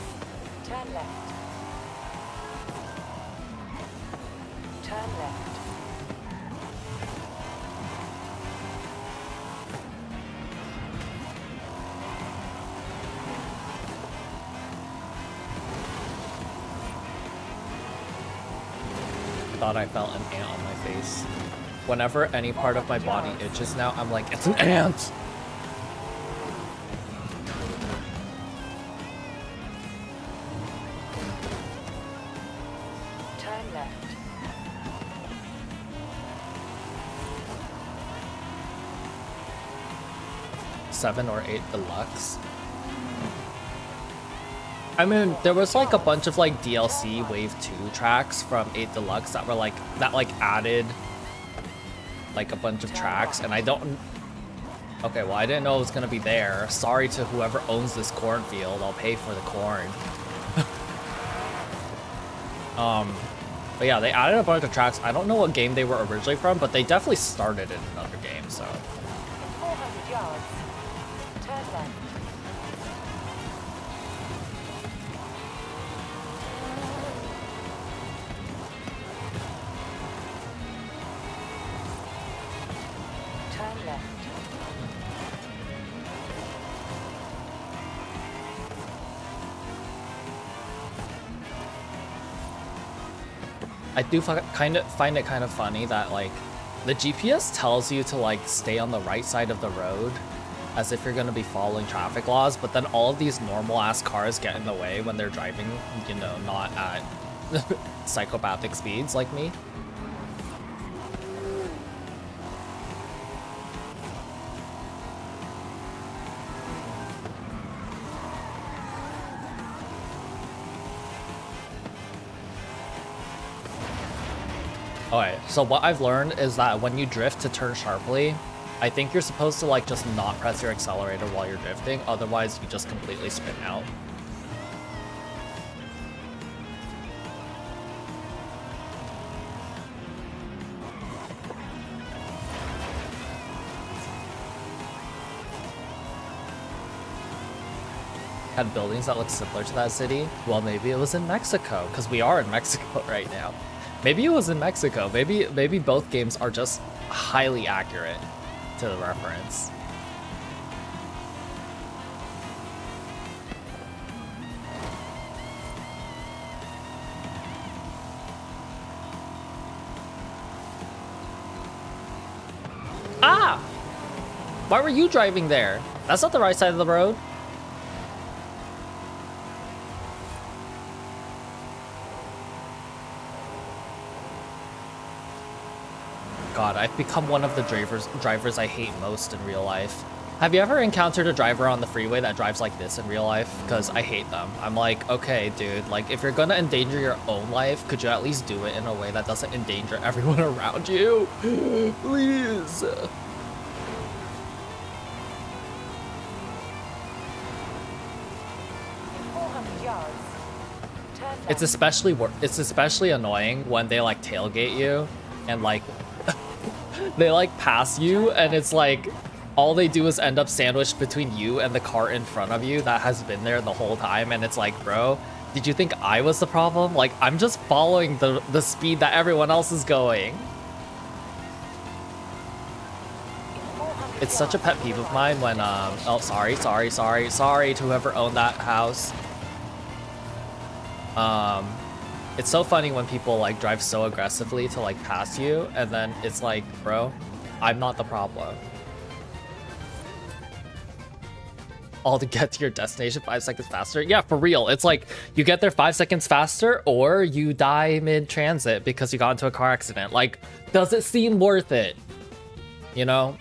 Turn left. Turn left. I thought I felt an ant on my face. Whenever any part of my body itches now, I'm like, it's an ant! Turn left. Seven or 8 deluxe. I mean, there was like a bunch of like DLC Wave 2 tracks from 8 Deluxe that were like, added like a bunch of tracks, and I don't... Okay, well, I didn't know it was gonna be there. Sorry to whoever owns this cornfield, I'll pay for the corn. But yeah, they added a bunch of tracks. I don't know what game they were originally from, but they definitely started in another game, so... 400 yards. Turn left. Turn left. I do find it kind of funny that like the GPS tells you to like stay on the right side of the road as if you're going to be following traffic laws, but then all of these normal ass cars get in the way when they're driving, you know, not at psychopathic speeds like me. Alright, so what I've learned is that when you drift to turn sharply, I think you're supposed to like just not press your accelerator while you're drifting, otherwise you just completely spin out. Had buildings that look similar to that city? Well, maybe it was in Mexico, because we are in Mexico right now. Maybe it was in Mexico. Maybe both games are just highly accurate to the reference. Ah! Why were you driving there? That's not the right side of the road. God, I've become one of the drivers I hate most in real life. Have you ever encountered a driver on the freeway that drives like this in real life? Because I hate them. I'm like, okay, dude, like if you're gonna endanger your own life, could you at least do it in a way that doesn't endanger everyone around you? Please. It's especially annoying when they like tailgate you and like they like pass you and it's like all they do is end up sandwiched between you and the car in front of you that has been there the whole time, and it's like, bro, did you think I was the problem? Like, I'm just following the speed that everyone else is going. It's such a pet peeve of mine when oh, sorry to whoever owned that house. It's so funny when people like drive so aggressively to like pass you, and then it's like, bro, I'm not the problem. All to get to your destination 5 seconds faster. Yeah, for real. It's like you get there 5 seconds faster or you die mid-transit because you got into a car accident. Like, does it seem worth it? You know?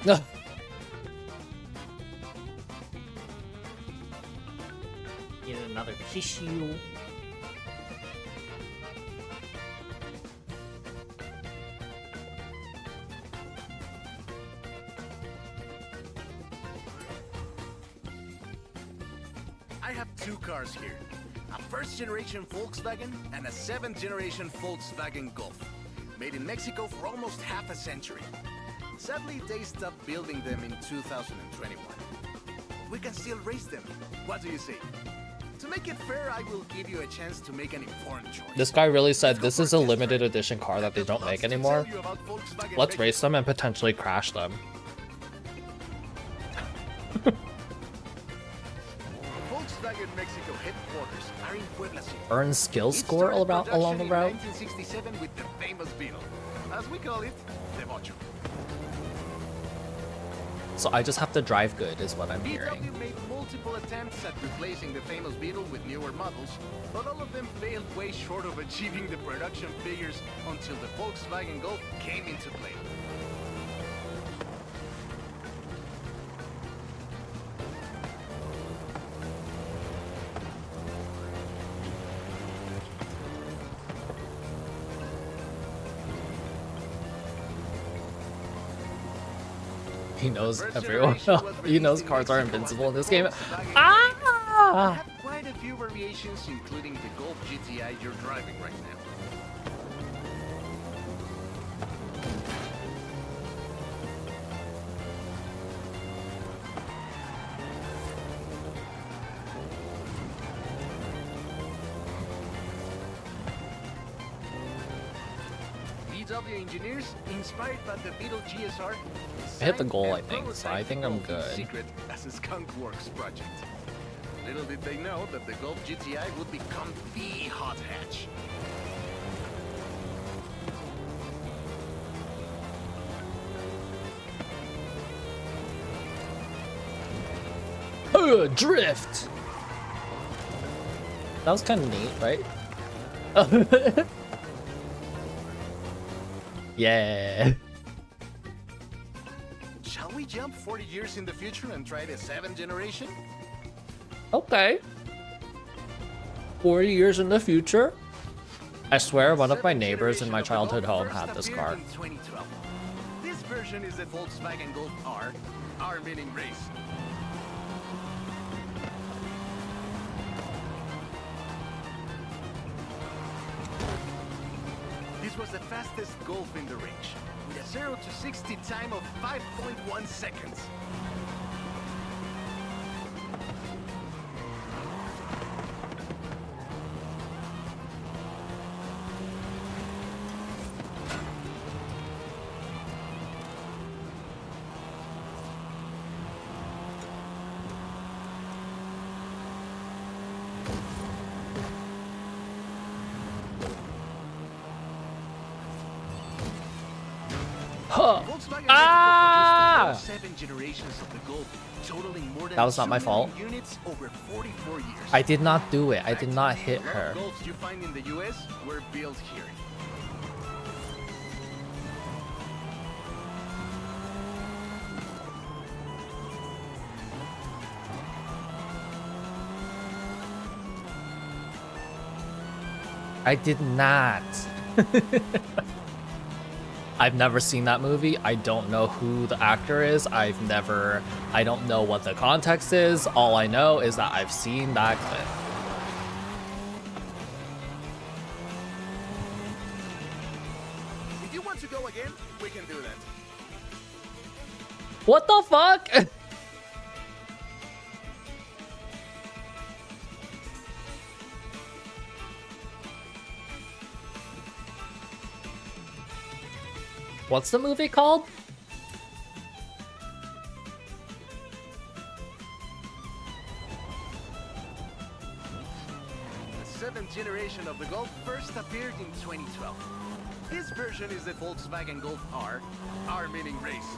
Need another tissue. I have two cars here, a first-generation Volkswagen and a seventh-generation Volkswagen Golf, made in Mexico for almost half a century. Sadly, they stopped building them in 2021. We can still race them. What do you say? To make it fair, I will give you a chance to make an informed choice. This guy really said this is a limited edition car that they don't make anymore. Let's race them and potentially crash them. Volkswagen Mexico headquarters are in Puebla City. Earn skill score along the route. 1967 with the famous Beetle, as we call it, the Bocho. So I just have to drive good, is what I'm hearing. VW made multiple attempts at replacing the famous Beetle with newer models, but all of them failed way short of achieving the production figures until the Volkswagen Golf came into play. He knows everyone. He knows cars are invincible in this game. Ah! Have quite a few variations, including the Golf GTI you're driving right now. VW engineers, inspired by the Beetle GSR, I hit the goal, I think, so I think I'm good. Secret as a Skunk Works project. Little did they know that the Golf GTI would become the hot hatch. Drift! That was kind of neat, right? Yeah. Shall we jump 40 years in the future and try the 7th generation? Okay. 40 years in the future? I swear one of my neighbors in my childhood home had this car. 2012. This version is the Volkswagen Golf R meaning race. This was the fastest Golf in the range, with a 0 to 60 time of 5.1 seconds. Ah! 7 generations of the Golf, totaling more than That was not my 2 fault. million units over 44 years. I did not do it. I did not hit A lot her. of Golfs you find in the US were built here. I did not. I've never seen that movie. I don't know who the actor is. I don't know what the context is. All I know is that I've seen that clip. If you want to go again, we can do that. What the fuck? What's the movie called? The 7th generation of the Golf first appeared in 2012. This version is the Volkswagen Golf R meaning race.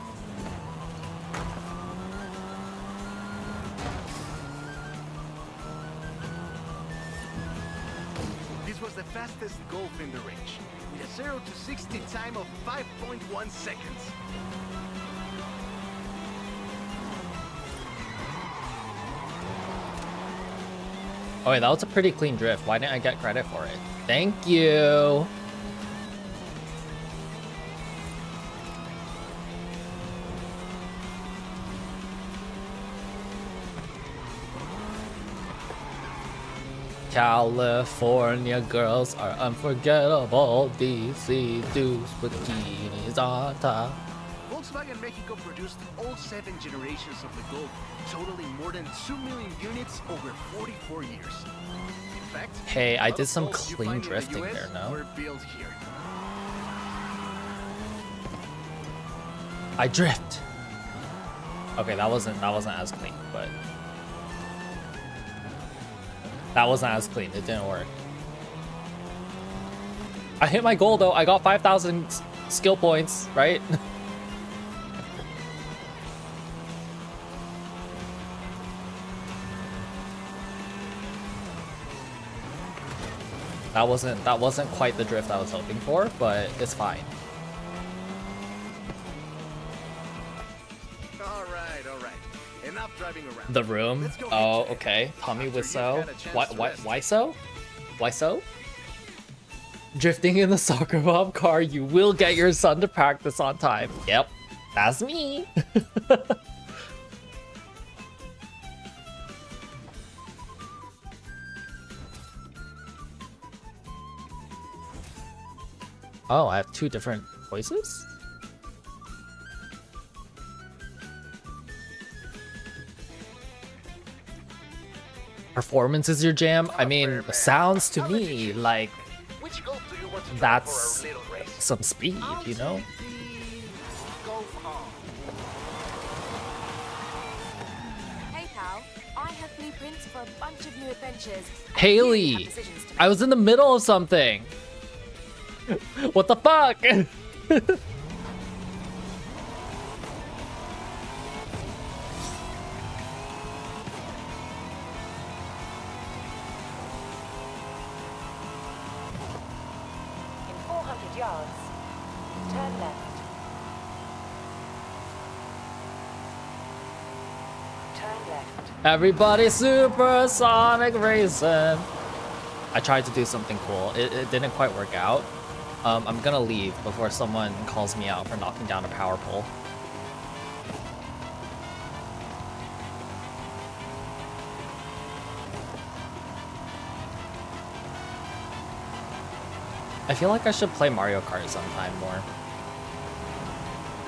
This was the fastest Golf in the range, with a 0 to 60 time of 5.1 seconds. Oh wait, that was a pretty clean drift. Why didn't I get credit for it? Thank you. California girls are unforgettable. DC dudes bikinis on top. Volkswagen Mexico produced all 7 generations of the Golf, totaling more than 2 million units over 44 years. In fact, Hey, I did most some Golfs you clean find in the drifting US there, no? were built here. I drift. Okay, that wasn't as clean, but that wasn't as clean. It didn't work. I hit my goal though. I got 5,000 skill points, right? That wasn't quite the drift I was hoping for, but it's fine. All right. Enough driving around. The room. Let's go Oh, get checked. okay. Tommy After Wiseau. you've had a chance Why? to Why? rest. Why so? Why so? Drifting in the soccer mom car. You will get your son to practice on time. Yep, that's me. Oh, I have 2 different voices? Performance is your jam? I mean, sounds to me like Which Golf do you want to drive that's for our little race? some speed, you know? The Golf R. Hey pal, I have blueprints for a bunch of new adventures. Haley, You have decisions to make. I was in the middle of something. What the fuck? In 400 yards, turn left. Turn left. Everybody supersonic racing. I tried to do something cool. It didn't quite work out. I'm gonna leave before someone calls me out for knocking down a power pole. I feel like I should play Mario Kart sometime more.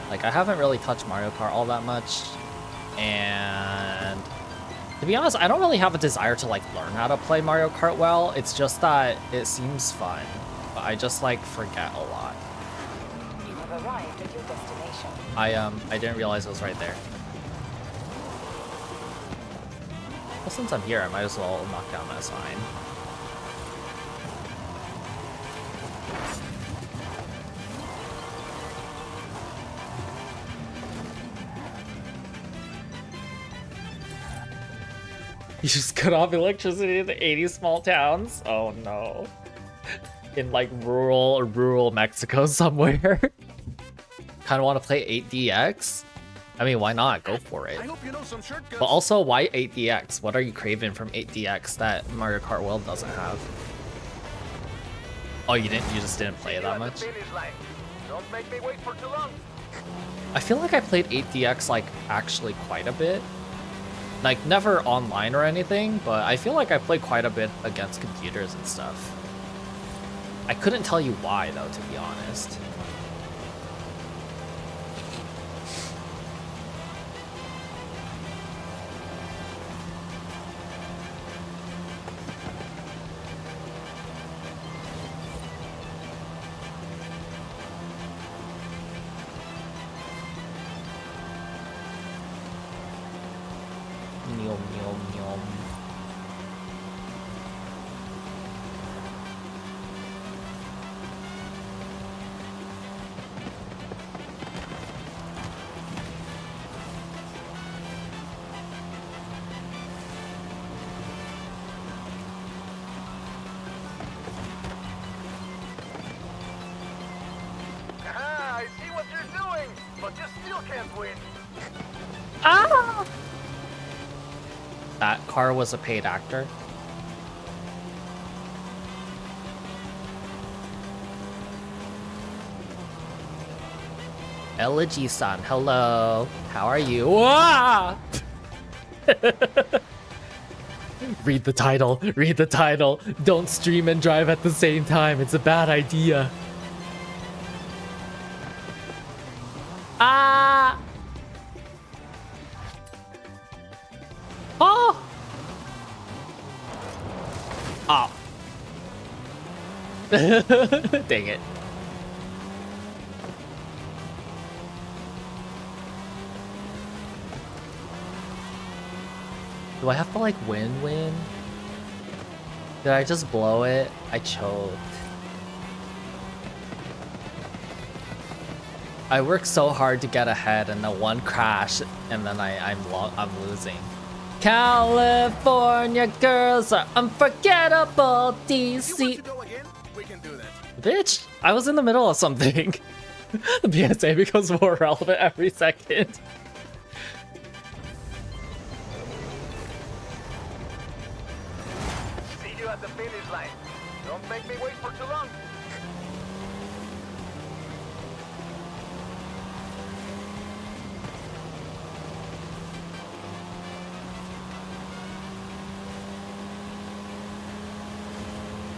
Like, I haven't really touched Mario Kart all that much. And to be honest, I don't really have a desire to like learn how to play Mario Kart well. It's just that it seems fun, but I just like forget a lot. You have arrived at your destination. I didn't realize it was right there. Well, since I'm here, I might as well knock down that sign. You just cut off electricity in the 80 small towns? Oh no. In like rural Mexico somewhere. Kind of want to play 8DX? I mean, why not? Go for it. I hope you know some shortcuts. But also, why 8DX? What are you craving from 8DX that Mario Kart World doesn't have? Oh, you just didn't play it that much? Don't make me wait for too long. I feel like I played 8DX like actually quite a bit. Like never online or anything, but I feel like I played quite a bit against computers and stuff. I couldn't tell you why though, to be honest. Nyom, nyom, nyom. Ah, I see what you're doing, but you still can't win. Ah! That car was a paid actor. Elegy-san, hello. How are you? Wah! Read the title. Read the title. Don't stream and drive at the same time. It's a bad idea. Ah! Oh. Dang it. Do I have to like win? Did I just blow it? I choked. I worked so hard to get ahead and then one crash and then I'm losing. California girls are unforgettable, DC. You want to go again? We can do that. Bitch, I was in the middle of something. The PSA becomes more relevant every second. See you at the finish line. Don't make me wait for too long.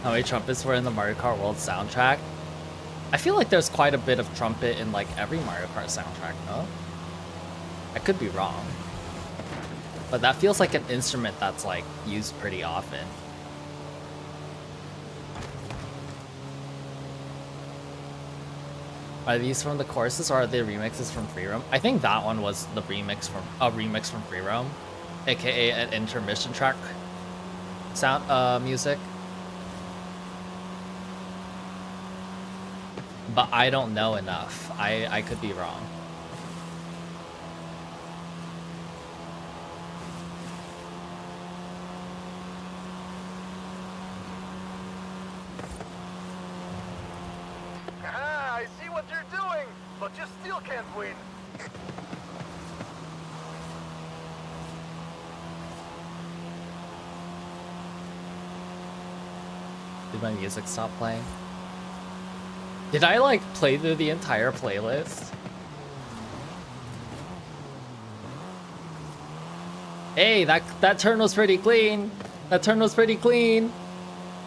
How many trumpets were in the Mario Kart World soundtrack? I feel like there's quite a bit of trumpet in like every Mario Kart soundtrack, no? I could be wrong. But that feels like an instrument that's like used pretty often. Are these from the courses or are they remixes from Free Roam? I think that one was the remix from Free Roam, aka an intermission track sound music. But I don't know enough. I could be wrong. Ah, I see what you're doing, but you still can't win. Did my music stop playing? Did I like play through the entire playlist? Hey, that turn was pretty clean. That turn was pretty clean.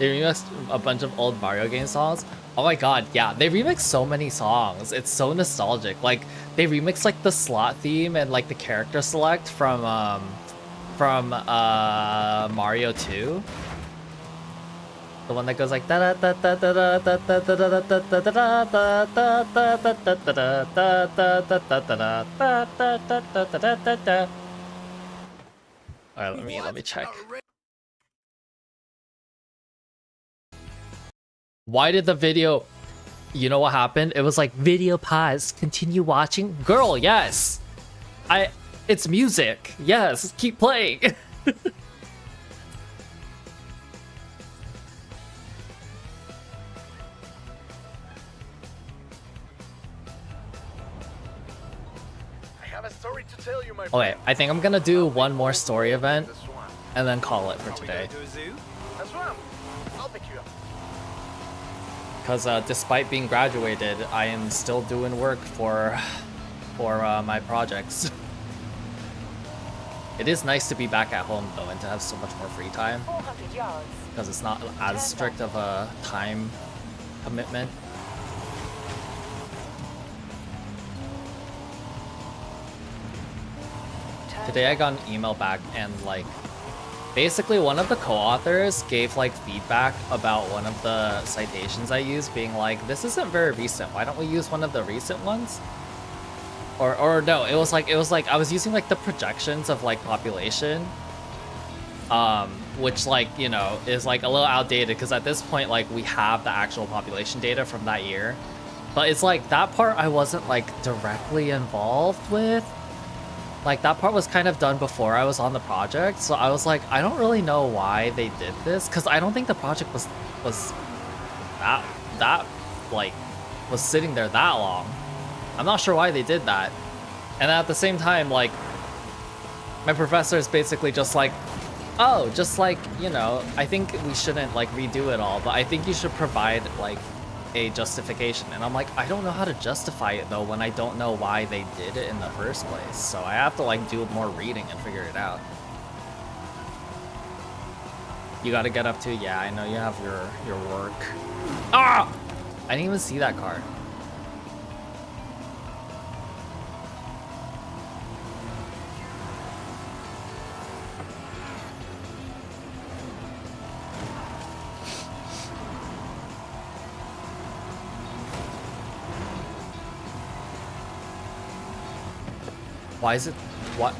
They remixed a bunch of old Mario game songs. Oh my god, yeah, they remixed so many songs. It's so nostalgic. Like they remixed like the slot theme and like the character select from Mario 2. The one that goes like da da da da da da da da da da da da da da. Alright, let me check. Why did the video, you know what happened? It was like video pause, continue watching. Girl, yes. It's music. Yes, keep playing. Okay, I think I'm gonna do one more story event and then call it for today. Because despite being graduated, I am still doing work for my projects. It is nice to be back at home though and to have so much more free time. Because it's not as strict of a time commitment. Today I got an email back and like basically one of the co-authors gave like feedback about one of the citations I used, being like, this isn't very recent, why don't we use one of the recent ones? Or no, it was like I was using like the projections of like population, which like, you know, is like a little outdated because at this point like we have the actual population data from that year, but it's like that part I wasn't like directly involved with. Like that part was kind of done before I was on the project, so I was like, I don't really know why they did this, because I don't think the project was that like was sitting there that long. I'm not sure why they did that. And at the same time, like my professor is basically just like, oh, just like, you know, I think we shouldn't like redo it all, but I think you should provide like a justification. And I'm like, I don't know how to justify it though when I don't know why they did it in the first place, so I have to like do more reading and figure it out. You gotta get up to, yeah, I know you have your work. Ah! I didn't even see that card. Why is it... What?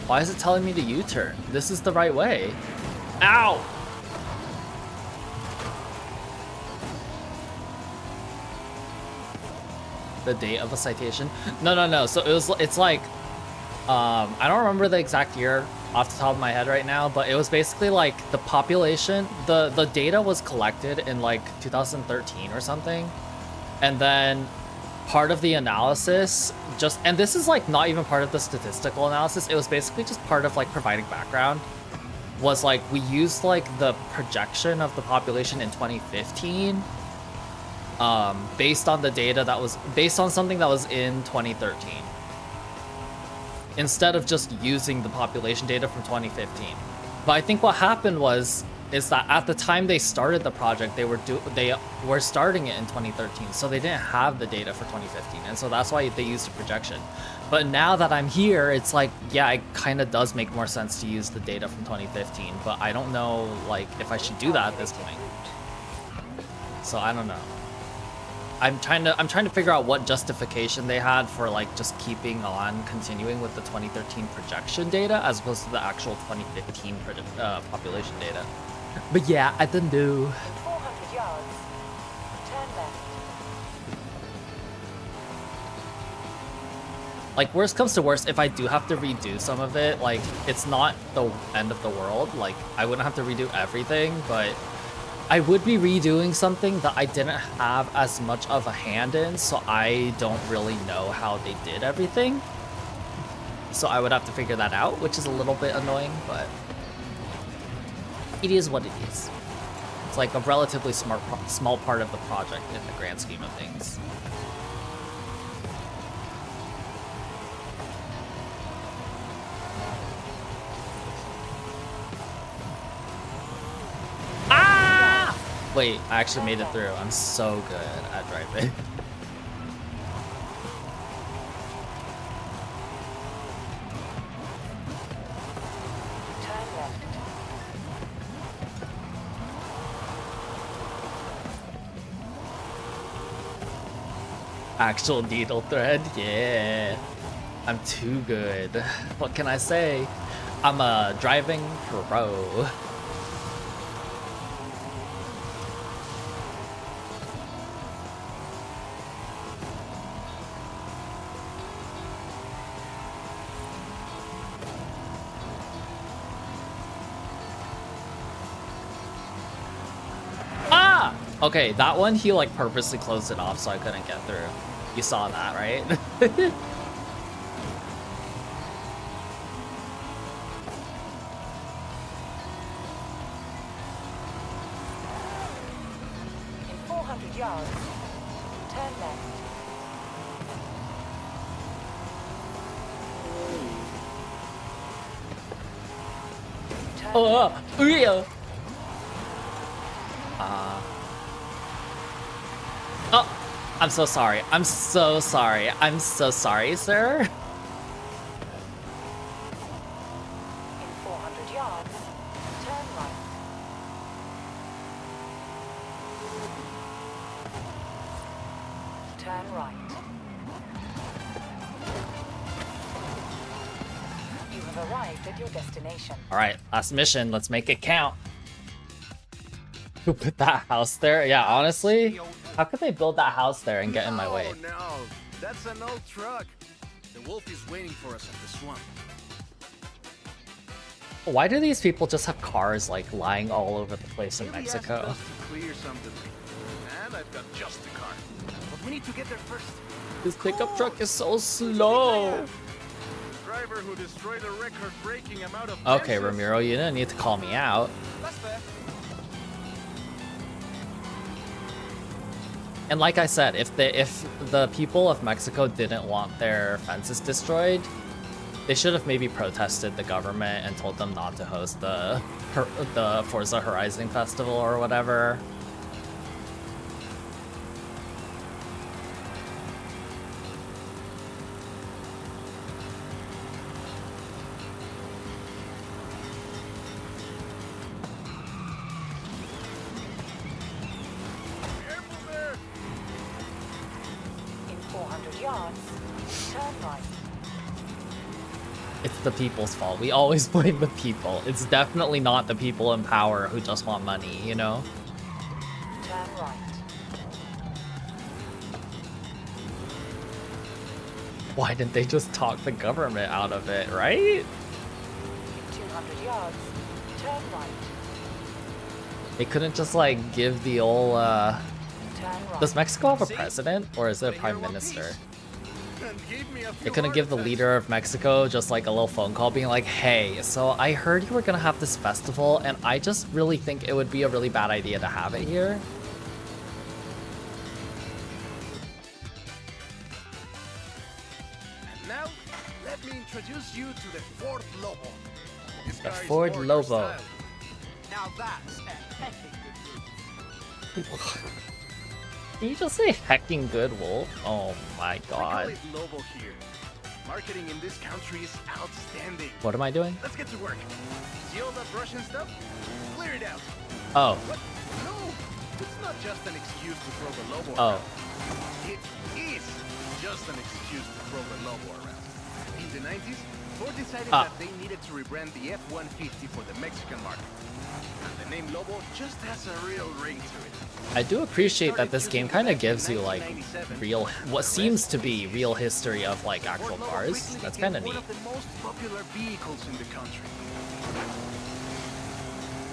Why is it telling me to U-turn? This is the right way. Ow! The date of a citation? No. So it's like... I don't remember the exact year off the top of my head right now, but it was basically like the population... The data was collected in like 2013 or something. And then part of the analysis just... And this is like not even part of the statistical analysis. It was basically just part of like providing background. Was like we used like the projection of the population in 2015 based on the data that was based on something that was in 2013 instead of just using the population data from 2015. But I think what happened is that at the time they started the project, they were starting it in 2013, so they didn't have the data for 2015, and so that's why they used a projection. But now that I'm here, it's like, yeah, it kind of does make more sense to use the data from 2015, but I don't know like if I should do that at this point. So I don't know. I'm trying to figure out what justification they had for like just keeping on continuing with the 2013 projection data as opposed to the actual 2015 population data. But yeah, I don't know. 400 yards. Turn left. Like, worst comes to worst, if I do have to redo some of it, like, it's not the end of the world. Like, I wouldn't have to redo everything, but I would be redoing something that I didn't have as much of a hand in, so I don't really know how they did everything. So I would have to figure that out, which is a little bit annoying, but it is what it is. It's like a relatively small part of the project in the grand scheme of things. Ah! Wait, I actually made it through. I'm so good at driving. Actual needle thread, yeah. I'm too good. What can I say? I'm a driving pro. Ah! Okay, that one he like purposely closed it off so I couldn't get through. You saw that, right? In 400 yards, turn left. Turn left. Oh, I'm so sorry. I'm so sorry. I'm so sorry, sir. In 400 yards, turn right. Turn right. You have arrived at your destination. All right, last mission. Let's make it count. Who put that house there? Yeah, honestly, how could they build that house there and get in my way? No, that's an old truck. The wolf is waiting for us at the swamp. Why do these people just have cars like lying all over the place in Mexico? Asked us to clear something. And I've got just the car. But we need to get there first. This pickup truck is so slow. Driver who destroyed a record-breaking amount of Okay, fences. Ramiro, you didn't need to call me out. That's fair. And like I said, if the people of Mexico didn't want their fences destroyed, they should have maybe protested the government and told them not to host the Forza Horizon festival or whatever. In 400 yards, turn right. It's the people's fault. We always blame the people. It's definitely not the people in power who just want money, you know? Turn right. Why didn't they just talk the government out of it, right? 200 yards. Turn right. They couldn't just like give the old Turn right. Does Mexico have a president or is it a prime minister? They couldn't give the leader of Mexico just like a little phone call being like, hey, so I heard you were gonna have this festival and I just really think it would be a really bad idea to have it here. And now, let me introduce you to the Ford Lobo. This The car is Ford more your Lobo. style. Now that's a hectic good move. Did you just say hecking good wolf? Oh my We call god. it Lobo here. Marketing in this country is outstanding. What am I doing? Let's get to work. See all that Russian stuff? Clear it out. Oh, What? No, it's not just an excuse to throw the Lobo oh. around. It is just an excuse to throw the Lobo around. In the 90s, Ford decided that they needed to rebrand the F-150 for the Mexican market. And the name Lobo just has a real ring to it. I do appreciate that this game kind of gives you like real, what seems to be real history of like actual Ford Lobo cars. quickly That's became kind of neat. one of the most popular vehicles in the country.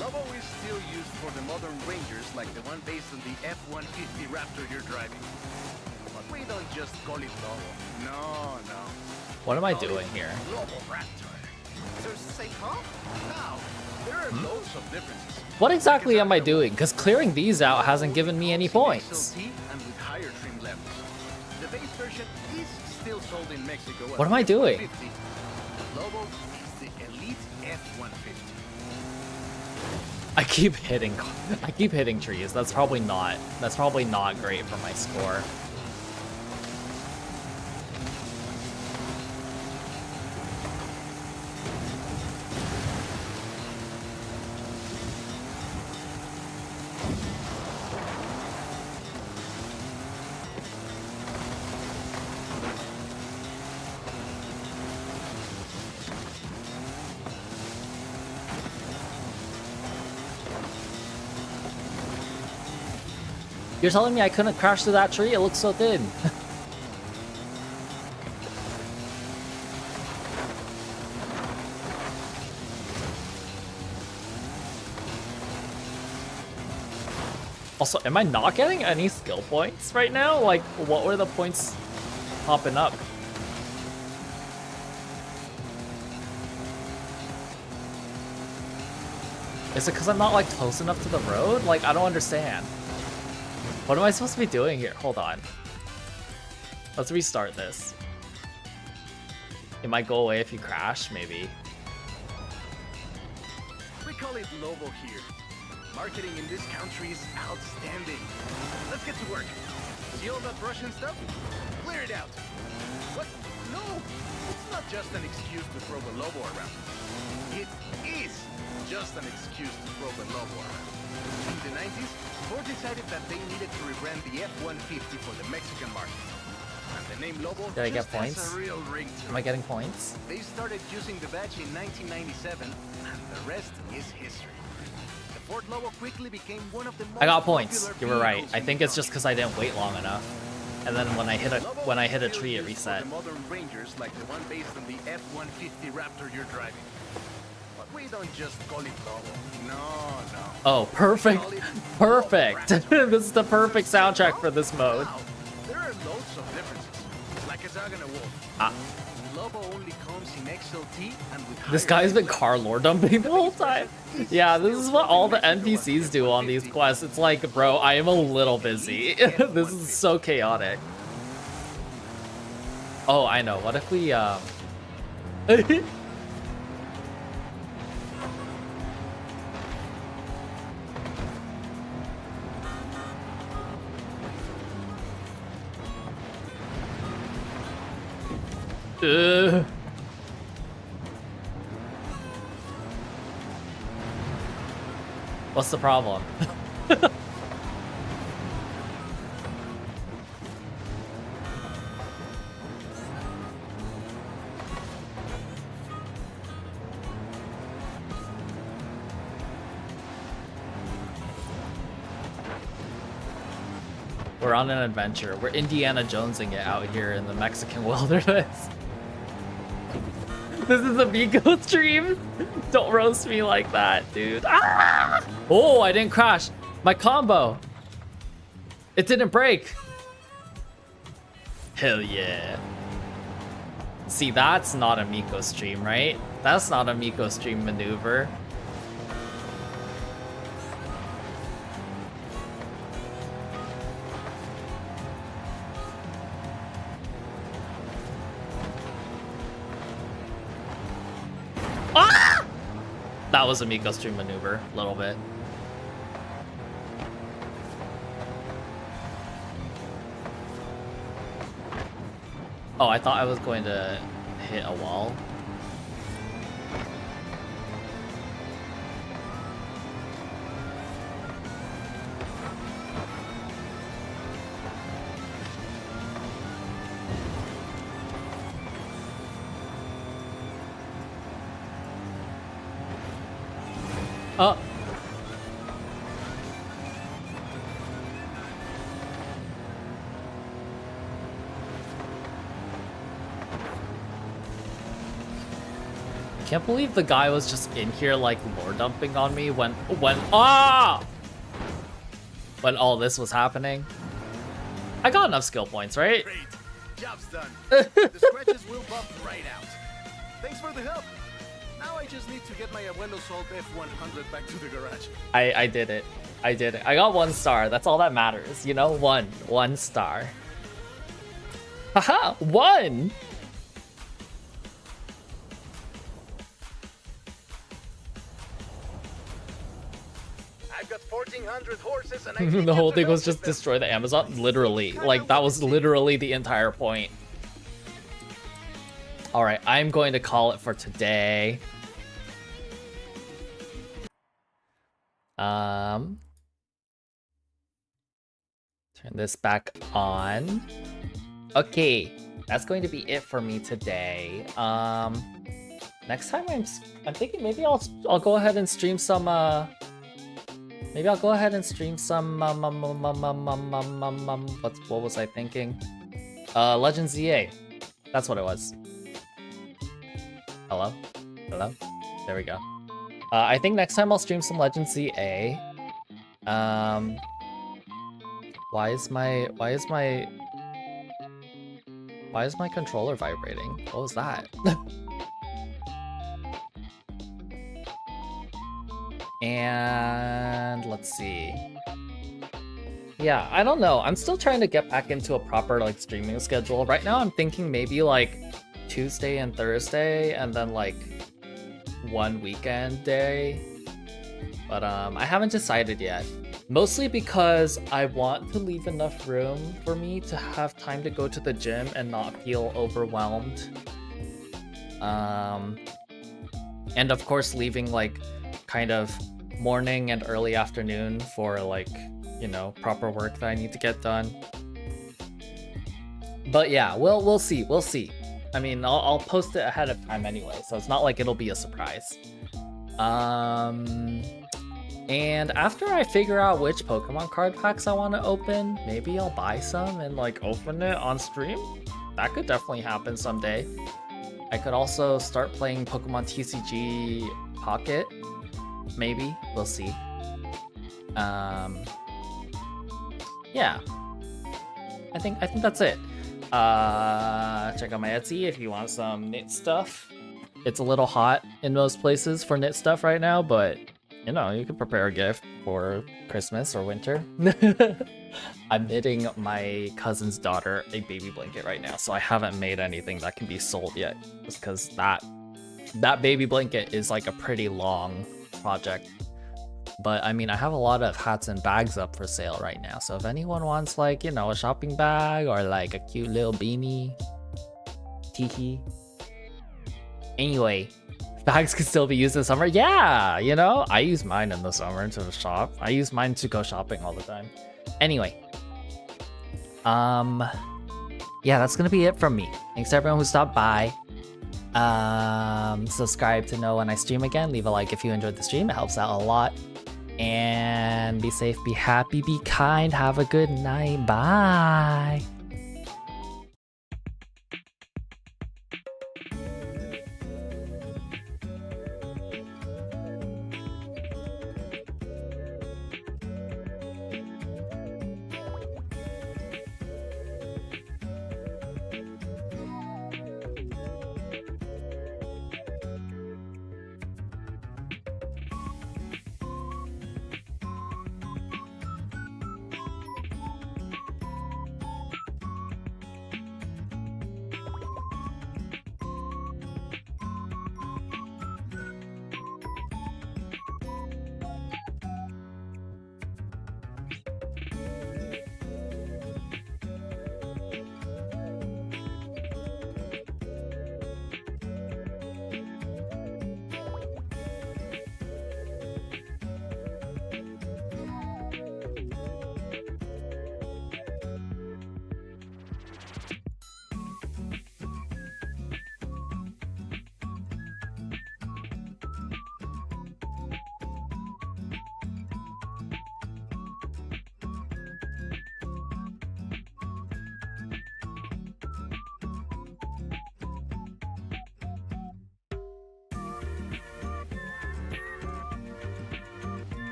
Lobo is still used for the modern Rangers like the one based on the F-150 Raptor you're driving. But we don't just call it Lobo. No, no. What am I Call doing it here? Lobo Raptor. So say, huh? Now, there are loads of differences. What exactly am I doing? Because clearing these out hasn't given me any points. XLT and with higher trim levels. The base version is still sold in Mexico. What am I doing? Lobo is the elite F-150. I keep hitting trees. That's probably not great for my score. You're telling me I couldn't crash through that tree? It looks so thin. Also, am I not getting any skill points right now? Like, what were the points popping up? Is it because I'm not like close enough to the road? Like, I don't understand. What am I supposed to be doing here? Hold on. Let's restart this. It might go away if you crash, maybe. We call it Lobo here. Marketing in this country is outstanding. Let's get to work. See all that Russian stuff? Clear it out. What? No! It's not just an excuse to throw the Lobo around. It is just an excuse to throw the Lobo around. In the 90s, Ford decided that they needed to rebrand the F-150 for the Mexican market. And the name Lobo Did I get just has points? a real ring to Am I it. getting points? They started using the badge in 1997, and the rest is history. The Ford Lobo quickly became one of the most I got points. popular You were right. vehicles I in think the it's just country. because I didn't wait long enough. And then when I hit a Lobo tree, it is still reset. used for the modern Rangers like the one based on the F-150 Raptor you're driving. But we don't just call it Lobo. No, no. Oh, perfect. Call it Perfect. Lobo Raptor. This is the perfect soundtrack for this mode. Wow, there are loads of differences. Like a dog and a wolf. Ah. Lobo only comes in XLT and with This higher guy's been trim car lore dumping the whole time. Yeah, this is what all the NPCs do on these quests. It's like, bro, I am a little busy. This is so chaotic. Oh, I know. What if we, What's the problem? We're on an adventure. We're Indiana Jonesing it out here in the Mexican wilderness. This is a Miko stream. Don't roast me like that, dude. Ah! Oh, I didn't crash. My combo. It didn't break. Hell yeah. See, that's not a Miko stream, right? That's not a Miko stream maneuver. Ah! That was a Miko stream maneuver, a little bit. Oh, I thought I was going to hit a wall. Oh. Can't believe the guy was just in here like lore dumping on me when all this was happening. I got enough skill points, right? Great. Job's done. The scratches will buff right out. Thanks for the help. Now I just need to get my Abuelo Salt F100 back to the garage. I did it. I did it. I got 1 star. That's all that matters. You know, one star. Haha, 1! I've got 1,400 horses and I The whole thing was just destroy the Amazon. Literally. Like, that was literally the entire point. Alright, I'm going to call it for today. Turn this back on. Okay, that's going to be it for me today. Next time I'm thinking maybe I'll go ahead and stream some maybe I'll go ahead and stream some what was I thinking? Legends ZA. That's what it was. Hello? Hello? There we go. I think next time I'll stream some Legends ZA. Why is my controller vibrating? What was that? And let's see. Yeah, I don't know. I'm still trying to get back into a proper like streaming schedule. Right now I'm thinking maybe like Tuesday and Thursday and then like 1 weekend day. But I haven't decided yet. Mostly because I want to leave enough room for me to have time to go to the gym and not feel overwhelmed. And of course leaving like kind of morning and early afternoon for like, you know, proper work that I need to get done. But yeah, we'll see. I mean, I'll post it ahead of time anyway, so it's not like it'll be a surprise. And after I figure out which Pokemon card packs I want to open, maybe I'll buy some and like open it on stream. That could definitely happen someday. I could also start playing Pokemon TCG Pocket. Maybe. We'll see. Yeah. I think that's it. Check out my Etsy if you want some knit stuff. It's a little hot in most places for knit stuff right now, but you know, you can prepare a gift for Christmas or winter. I'm knitting my cousin's daughter a baby blanket right now, so I haven't made anything that can be sold yet, just because that baby blanket is like a pretty long project. But I mean, I have a lot of hats and bags up for sale right now, so if anyone wants like, you know, a shopping bag or like a cute little beanie, teehee. Anyway, bags can still be used in summer. Yeah, you know, I use mine in the summer to shop. I use mine to go shopping all the time. Anyway, yeah, that's gonna be it from me. Thanks to everyone who stopped by. Subscribe to know when I stream again. Leave a like if you enjoyed the stream. It helps out a lot. And be safe, be happy, be kind. Have a good night. Bye.